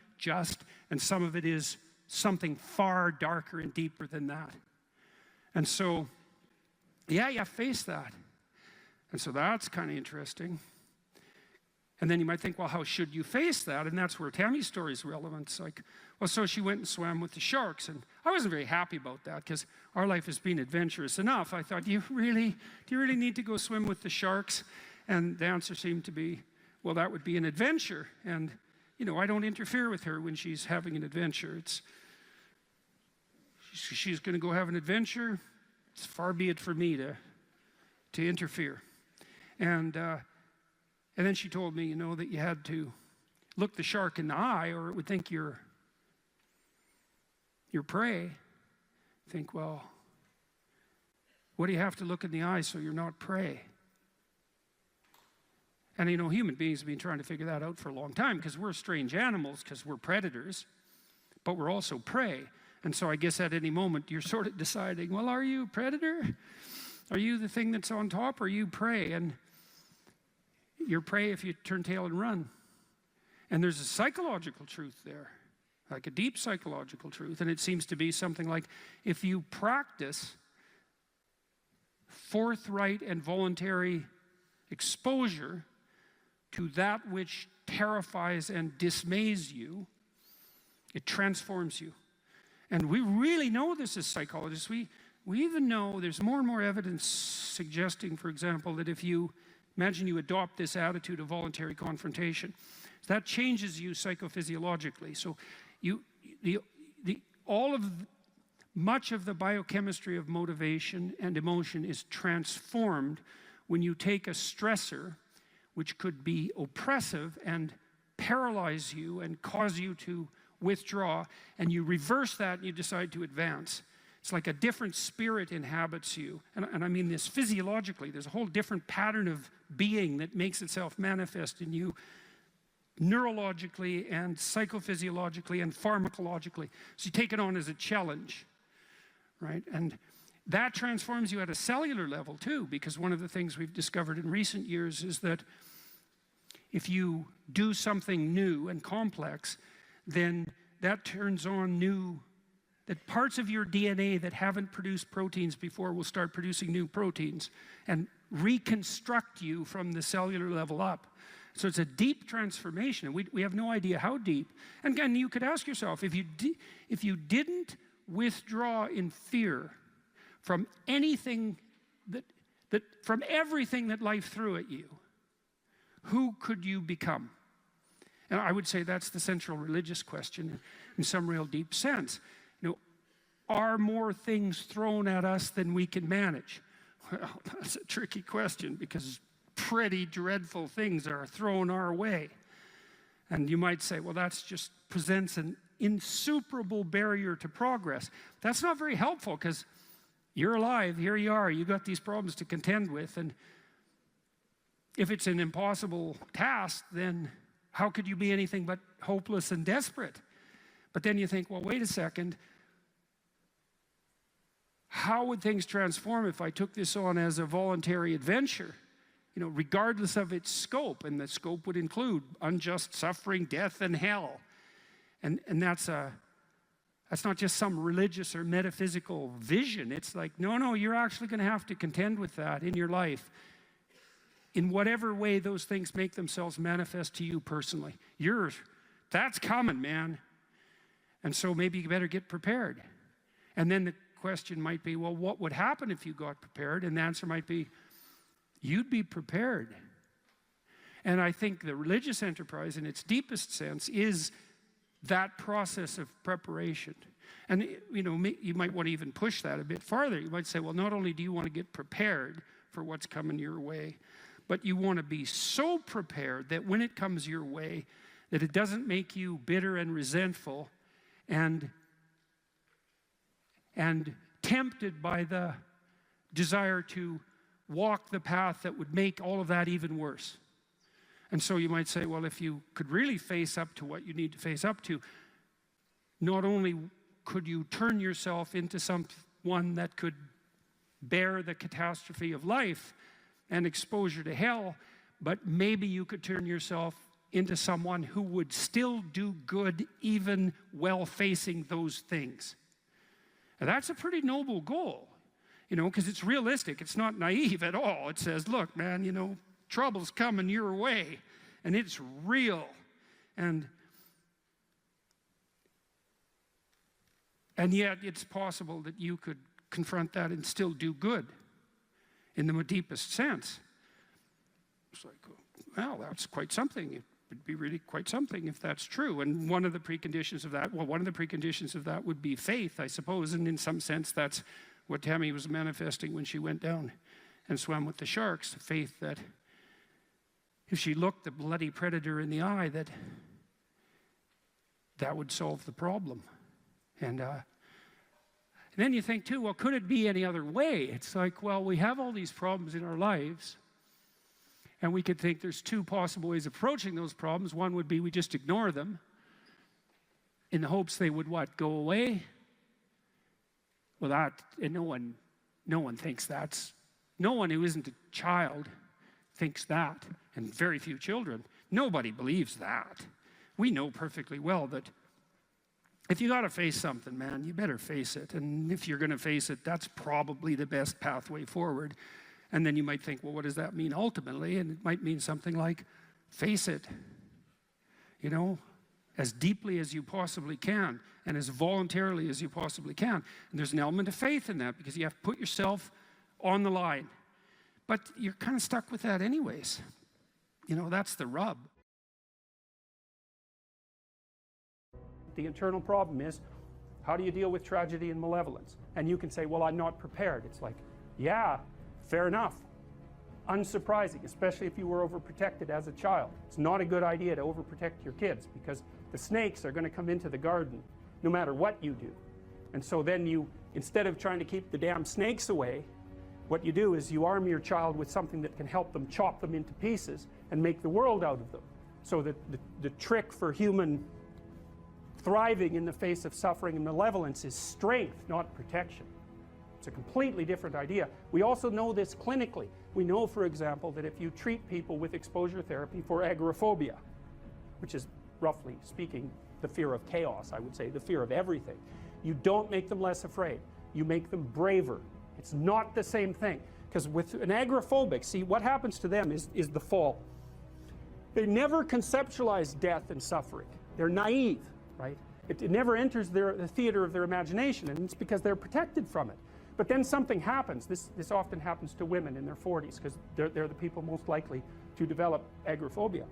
and some of it is something far darker and deeper than that. And so, yeah, you face that. And so that's kind of interesting. And then you might think, well, how should you face that? And that's where Tammy's story is relevant. It's like, well, so she went and swam with the sharks. And I wasn't very happy about that, because our life has been adventurous enough. I thought, do you really need to go swim with the sharks? And the answer seemed to be, well, that would be an adventure. And, I don't interfere with her when she's having an adventure. She's going to go have an adventure. It's far be it for me to interfere. And then she told me, you know, that you had to look the shark in the eye or it would think you're prey. Think, well, what do you have to look in the eye so you're not prey? And you know, human beings have been trying to figure that out for a long time because we're strange animals, because we're predators, but we're also prey. And so I guess at any moment you're sort of deciding, well, are you a predator? Are you the thing that's on top, or are you prey? And you're prey if you turn tail and run. And there's a psychological truth there, like a deep psychological truth. And it seems to be something like, if you practice forthright and voluntary exposure to that which terrifies and dismays you, it transforms you. And we really know this as psychologists. We even know there's more and more evidence suggesting, for example, that if you imagine you adopt this attitude of voluntary confrontation, that changes you psychophysiologically. So much of the biochemistry of motivation and emotion is transformed when you take a stressor which could be oppressive and paralyze you and cause you to withdraw, and you reverse that and you decide to advance. It's like a different spirit inhabits you. And I mean this physiologically. There's a whole different pattern of being that makes itself manifest in you neurologically and psychophysiologically and pharmacologically. So you take it on as a challenge, right? And that transforms you at a cellular level too, because one of the things we've discovered in recent years is that if you do something new and complex, then that turns on that parts of your DNA that haven't produced proteins before will start producing new proteins and reconstruct you from the cellular level up. So it's a deep transformation. We have no idea how deep. And again, you could ask yourself, if you didn't withdraw in fear from anything from everything that life threw at you, who could you become? And I would say that's the central religious question in some real deep sense. You know, are more things thrown at us than we can manage? Well, that's a tricky question, because pretty dreadful things are thrown our way. And you might say, well, that's just presents an insuperable barrier to progress. That's not very helpful, because you're alive, here you are, you got these problems to contend with, and if it's an impossible task, then how could you be anything but hopeless and desperate? But then you think, well, wait a second. How would things transform if I took this on as a voluntary adventure? You know, regardless of its scope, and the scope would include unjust suffering, death, and hell. And that's not just some religious or metaphysical vision. It's like, no, you're actually going to have to contend with that in your life, in whatever way those things make themselves manifest to you personally. That's coming, man. And so maybe you better get prepared. And then the question might be, well, what would happen if you got prepared? And the answer might be, you'd be prepared. And I think the religious enterprise in its deepest sense is that process of preparation. And you know, you might want to even push that a bit farther. You might say, well, not only do you want to get prepared for what's coming your way, but you want to be so prepared that when it comes your way, that it doesn't make you bitter and resentful and tempted by the desire to walk the path that would make all of that even worse. And so you might say, well, if you could really face up to what you need to face up to, not only could you turn yourself into someone that could bear the catastrophe of life and exposure to hell, but maybe you could turn yourself into someone who would still do good even while facing those things. And that's a pretty noble goal, you know, because it's realistic. It's not naive at all. It says, look, man, you know, trouble's coming your way, and it's real. And yet it's possible that you could confront that and still do good in the deepest sense. It's like, well, that's quite something. It would be really quite something if that's true. And one of the preconditions of that would be faith, I suppose. And in some sense, that's what Tammy was manifesting when she went down and swam with the sharks. Faith that if she looked the bloody predator in the eye, that would solve the problem. And then you think too, well, could it be any other way? It's like, well, we have all these problems in our lives, and we could think there's two possible ways of approaching those problems. One would be we just ignore them in the hopes they would what, go away? Well, and no one thinks that's, no one who isn't a child thinks that, and very few children. Nobody believes that. We know perfectly well that if you got to face something, man, you better face it. And if you're going to face it, that's probably the best pathway forward. And then you might think, well, what does that mean ultimately? And it might mean something like, face it, you know, as deeply as you possibly can and as voluntarily as you possibly can. And there's an element of faith in that because you have to put yourself on the line. But you're kind of stuck with that anyways. You know, that's the rub. The internal problem is, how do you deal with tragedy and malevolence? And you can say, well, I'm not prepared. It's like, yeah, fair enough. Unsurprising, especially if you were overprotected as a child. It's not a good idea to overprotect your kids because the snakes are going to come into the garden no matter what you do. And so then you, instead of trying to keep the damn snakes away, what you do is you arm your child with something that can help them chop them into pieces and make the world out of them. So that the trick for human thriving in the face of suffering and malevolence is strength, not protection. It's a completely different idea. We also know this clinically. We know, for example, that if you treat people with exposure therapy for agoraphobia, which is, roughly speaking, the fear of chaos, I would say, the fear of everything, you don't make them less afraid. You make them braver. It's not the same thing. Because with an agoraphobic, see, what happens to them is the fall. They never conceptualize death and suffering. They're naive. Right? It never enters the theater of their imagination, and it's because they're protected from it. But then something happens. This often happens to women in their 40s because they're the people most likely to develop agoraphobia.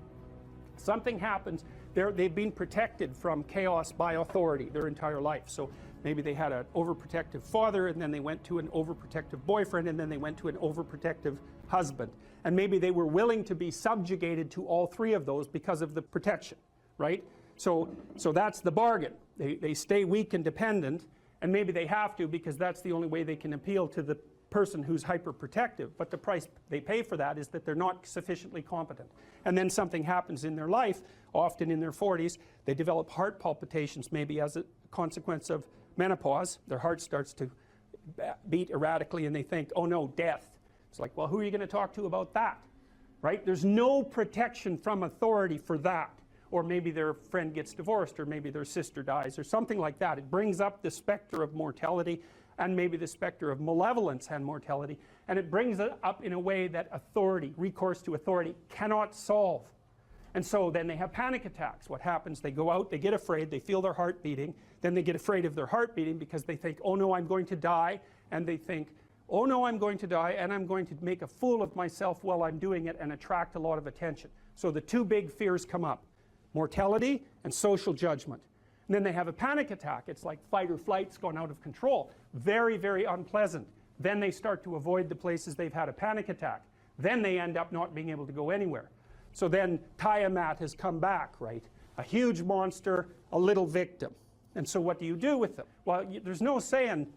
Something happens. They've been protected from chaos by authority their entire life. So maybe they had an overprotective father, and then they went to an overprotective boyfriend, and then they went to an overprotective husband. And maybe they were willing to be subjugated to all three of those because of the protection, right? So that's the bargain. They stay weak and dependent, and maybe they have to because that's the only way they can appeal to the person who's hyperprotective. But the price they pay for that is that they're not sufficiently competent. And then something happens in their life, often in their 40s. They develop heart palpitations, maybe as a consequence of menopause. Their heart starts to beat erratically, and they think, oh no, death. It's like, well, who are you going to talk to about that? Right? There's no protection from authority for that. Or maybe their friend gets divorced, or maybe their sister dies, or something like that. It brings up the specter of mortality, and maybe the specter of malevolence and mortality, and it brings it up in a way that authority, recourse to authority, cannot solve. And so then they have panic attacks. What happens? They go out, they get afraid, they feel their heart beating, then they get afraid of their heart beating because they think, oh no, I'm going to die, and they think, oh no, I'm going to die, and I'm going to make a fool of myself while I'm doing it and attract a lot of attention. So the two big fears come up. Mortality and social judgment. And then they have a panic attack. It's like fight or flight's gone out of control. Very, very unpleasant. Then they start to avoid the places they've had a panic attack. Then they end up not being able to go anywhere. So then Tiamat has come back, right? A huge monster, a little victim. And so what do you do with them? Well, there's no saying,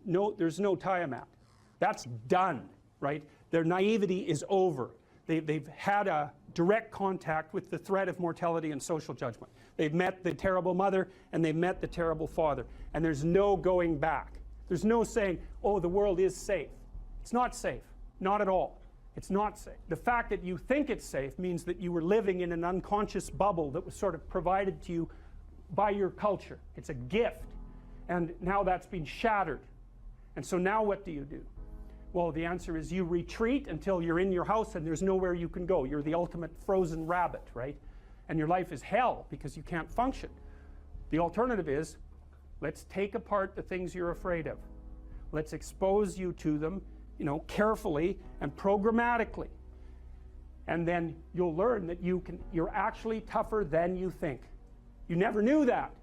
no, there's no Tiamat. That's done, right? Their naivety is over. They've had a direct contact with the threat of mortality and social judgment. They've met the terrible mother and they've met the terrible father. And there's no going back. There's no saying, oh, the world is safe. It's not safe. Not at all. It's not safe. The fact that you think it's safe means that you were living in an unconscious bubble that was sort of provided to you by your culture. It's a gift. And now that's been shattered. And so now what do you do? Well, the answer is you retreat until you're in your house and there's nowhere you can go. You're the ultimate frozen rabbit, right? And your life is hell because you can't function. The alternative is, let's take apart the things you're afraid of. Let's expose you to them, you know, carefully and programmatically. And then you'll learn that you're actually tougher than you think. You never knew that.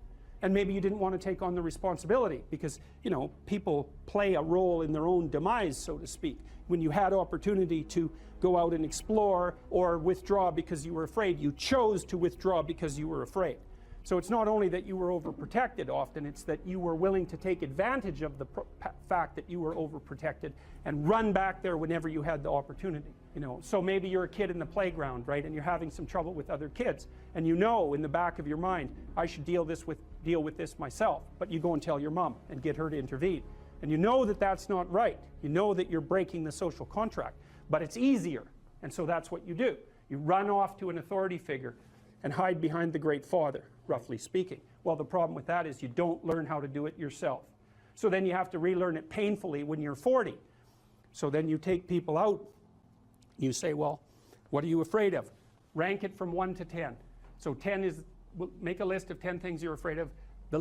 and maybe you didn't want to take on the responsibility because, you know, people play a role in their own demise, so to speak. When you had opportunity to go out and explore or withdraw because you were afraid, you chose to withdraw because you were afraid. So it's not only that you were overprotected often, it's that you were willing to take advantage of the fact that you were overprotected and run back there whenever you had the opportunity. You know, so maybe you're a kid in the playground, right, and you're having some trouble with other kids, and you know in the back of your mind, I should deal with this myself, but you go and tell your mom and get her to intervene. And you know that that's not right. You know that you're breaking the social contract, but it's easier, and so that's what you do. You run off to an authority figure and hide behind the Great Father, roughly speaking. Well, the problem with that is you don't learn how to do it yourself. So then you have to relearn it painfully when you're 40. So then you take people out, you say, well, what are you afraid of? Rank it from 1 to 10. So 10 is, we'll make a list of 10 things you're afraid of. The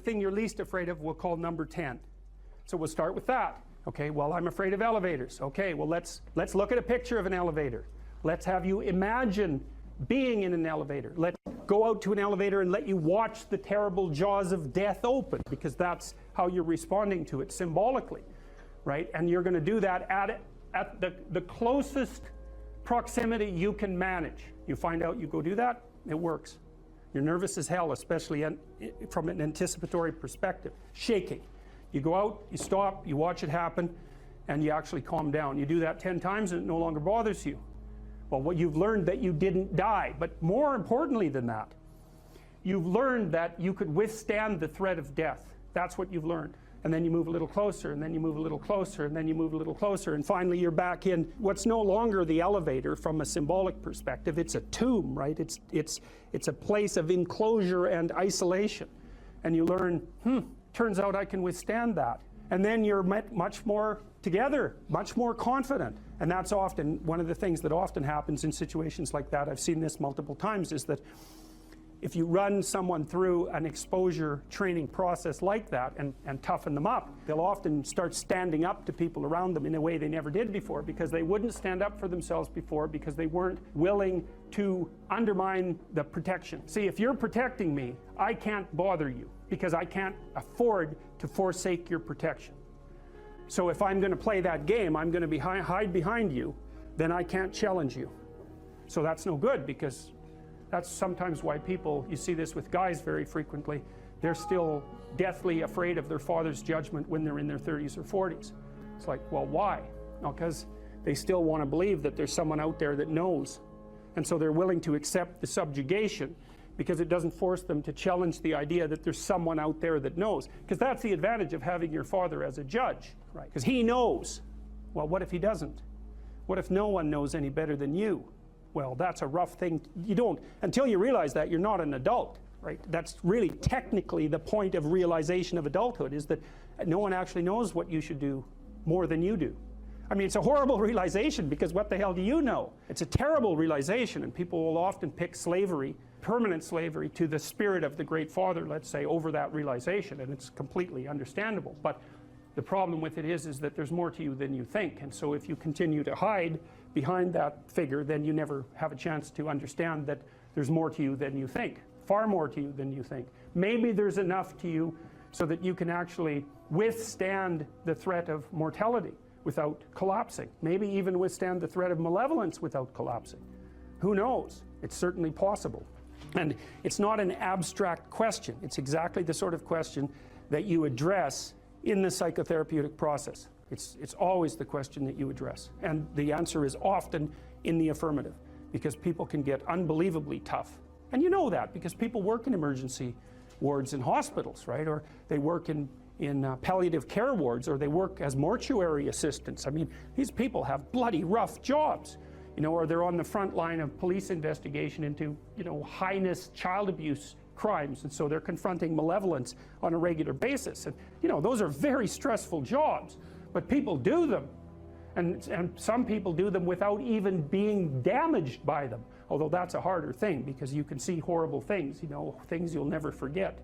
thing you're least afraid of we'll call number 10. So we'll start with that. Okay, well, I'm afraid of elevators. Okay, well, let's look at a picture of an elevator. Let's have you imagine being in an elevator. Let's go out to an elevator and let you watch the terrible jaws of death open, because that's how you're responding to it symbolically, right? And you're going to do that at the closest proximity you can manage. You find out, you go do that, it works. You're nervous as hell, especially from an anticipatory perspective, shaking. You go out, you stop, you watch it happen, and you actually calm down. You do that 10 times and it no longer bothers you. Well, what you've learned that you didn't die, but more importantly than that, you've learned that you could withstand the threat of death. That's what you've learned. And then you move a little closer, and then you move a little closer, and then you move a little closer, and finally you're back in what's no longer the elevator from a symbolic perspective. It's a tomb, right? It's a place of enclosure and isolation. And you learn, turns out I can withstand that. And then you're much more together, much more confident. And that's often one of the things that often happens in situations like that. I've seen this multiple times, is that if you run someone through an exposure training process like that and toughen them up, they'll often start standing up to people around them in a way they never did before, because they wouldn't stand up for themselves before because they weren't willing to undermine the protection. See, if you're protecting me, I can't bother you because I can't afford to forsake your protection. So if I'm going to play that game, I'm going to hide behind you, then I can't challenge you. So that's no good, because that's sometimes why people, you see this with guys very frequently, they're still deathly afraid of their father's judgment when they're in their 30s or 40s. It's like, well, why? No, because they still want to believe that there's someone out there that knows. And so they're willing to accept the subjugation because it doesn't force them to challenge the idea that there's someone out there that knows. Because that's the advantage of having your father as a judge, right? Because he knows. Well, what if he doesn't? What if no one knows any better than you? Well, that's a rough thing. You don't, until you realize that, you're not an adult, right? That's really technically the point of realization of adulthood, is that no one actually knows what you should do more than you do. I mean, it's a horrible realization, because what the hell do you know? It's a terrible realization, and people will often pick slavery, permanent slavery, to the spirit of the Great Father, let's say, over that realization, and it's completely understandable. But the problem with it is that there's more to you than you think, and so if you continue to hide behind that figure, then you never have a chance to understand that there's more to you than you think, far more to you than you think. Maybe there's enough to you so that you can actually withstand the threat of mortality without collapsing. Maybe even withstand the threat of malevolence without collapsing. Who knows? It's certainly possible. And it's not an abstract question. It's exactly the sort of question that you address in the psychotherapeutic process. It's always the question that you address. And the answer is often in the affirmative, because people can get unbelievably tough. And you know that because people work in emergency wards in hospitals, right? Or they work in palliative care wards, or they work as mortuary assistants. I mean, these people have bloody rough jobs, you know, or they're on the front line of police investigation into, you know, heinous child abuse crimes, and so they're confronting malevolence on a regular basis. And, you know, those are very stressful jobs, but people do them. And some people do them without even being damaged by them, although that's a harder thing, because you can see horrible things, you know, things you'll never forget.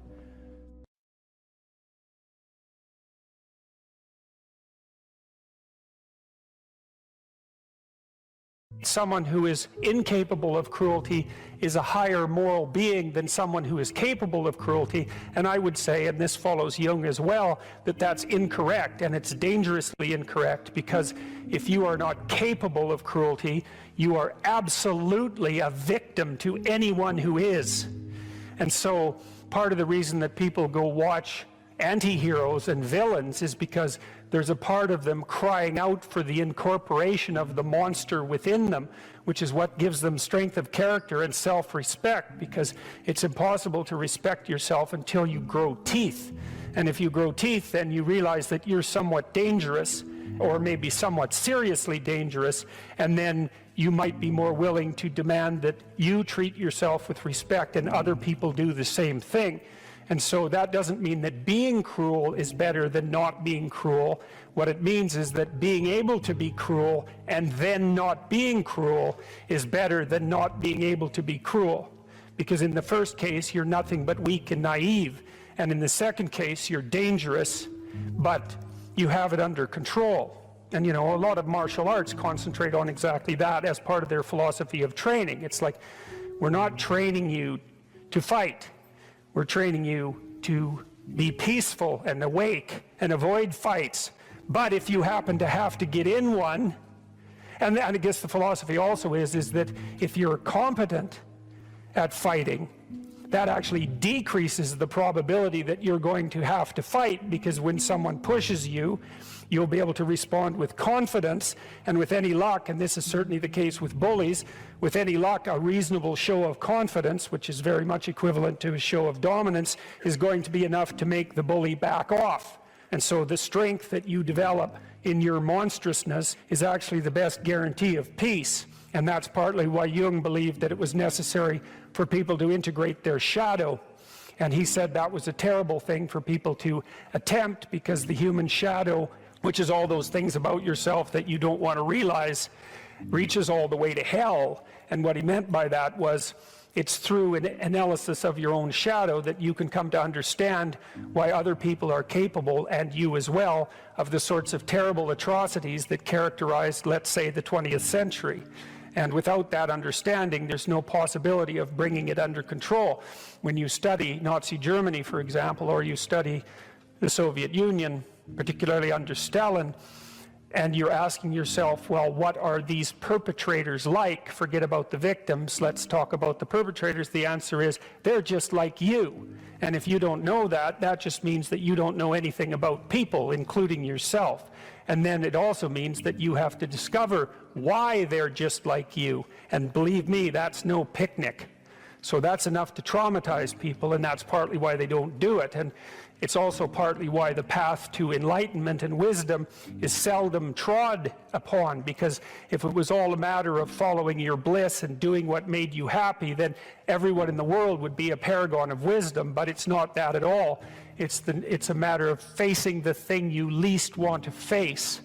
someone who is incapable of cruelty is a higher moral being than someone who is capable of cruelty. And I would say, and this follows Jung as well, that that's incorrect, and it's dangerously incorrect, because if you are not capable of cruelty, you are absolutely a victim to anyone who is. And so part of the reason that people go watch anti-heroes and villains is because there's a part of them crying out for the incorporation of the monster within them, which is what gives them strength of character and self-respect, because it's impossible to respect yourself until you grow teeth. And if you grow teeth, then you realize that you're somewhat dangerous, or maybe somewhat seriously dangerous, and then you might be more willing to demand that you treat yourself with respect and other people do the same thing. And so that doesn't mean that being cruel is better than not being cruel. What it means is that being able to be cruel and then not being cruel is better than not being able to be cruel. Because in the first case, you're nothing but weak and naive. And in the second case, you're dangerous, but you have it under control. And you know, a lot of martial arts concentrate on exactly that as part of their philosophy of training. It's like, we're not training you to fight. We're training you to be peaceful and awake and avoid fights. But if you happen to have to get in one, and I guess the philosophy also is that if you're competent at fighting, that actually decreases the probability that you're going to have to fight, because when someone pushes you, you'll be able to respond with confidence, and with any luck, and this is certainly the case with bullies, with any luck, a reasonable show of confidence, which is very much equivalent to a show of dominance, is going to be enough to make the bully back off. And so the strength that you develop in your monstrousness is actually the best guarantee of peace. And that's partly why Jung believed that it was necessary for people to integrate their shadow. And he said that was a terrible thing for people to attempt, because the human shadow, which is all those things about yourself that you don't want to realize, reaches all the way to hell. And what he meant by that was, it's through an analysis of your own shadow that you can come to understand why other people are capable, and you as well, of the sorts of terrible atrocities that characterized, let's say, the 20th century. And without that understanding, there's no possibility of bringing it under control. When you study Nazi Germany, for example, or you study the Soviet Union, particularly under Stalin, and you're asking yourself, well, what are these perpetrators like? Forget about the victims, let's talk about the perpetrators. The answer is, they're just like you. And if you don't know that, that just means that you don't know anything about people, including yourself. And then it also means that you have to discover why they're just like you. And believe me, that's no picnic. So that's enough to traumatize people, and that's partly why they don't do it. And it's also partly why the path to enlightenment and wisdom is seldom trod upon, because if it was all a matter of following your bliss and doing what made you happy, then everyone in the world would be a paragon of wisdom. But it's not that at all. It's a matter of facing the thing you least want to face.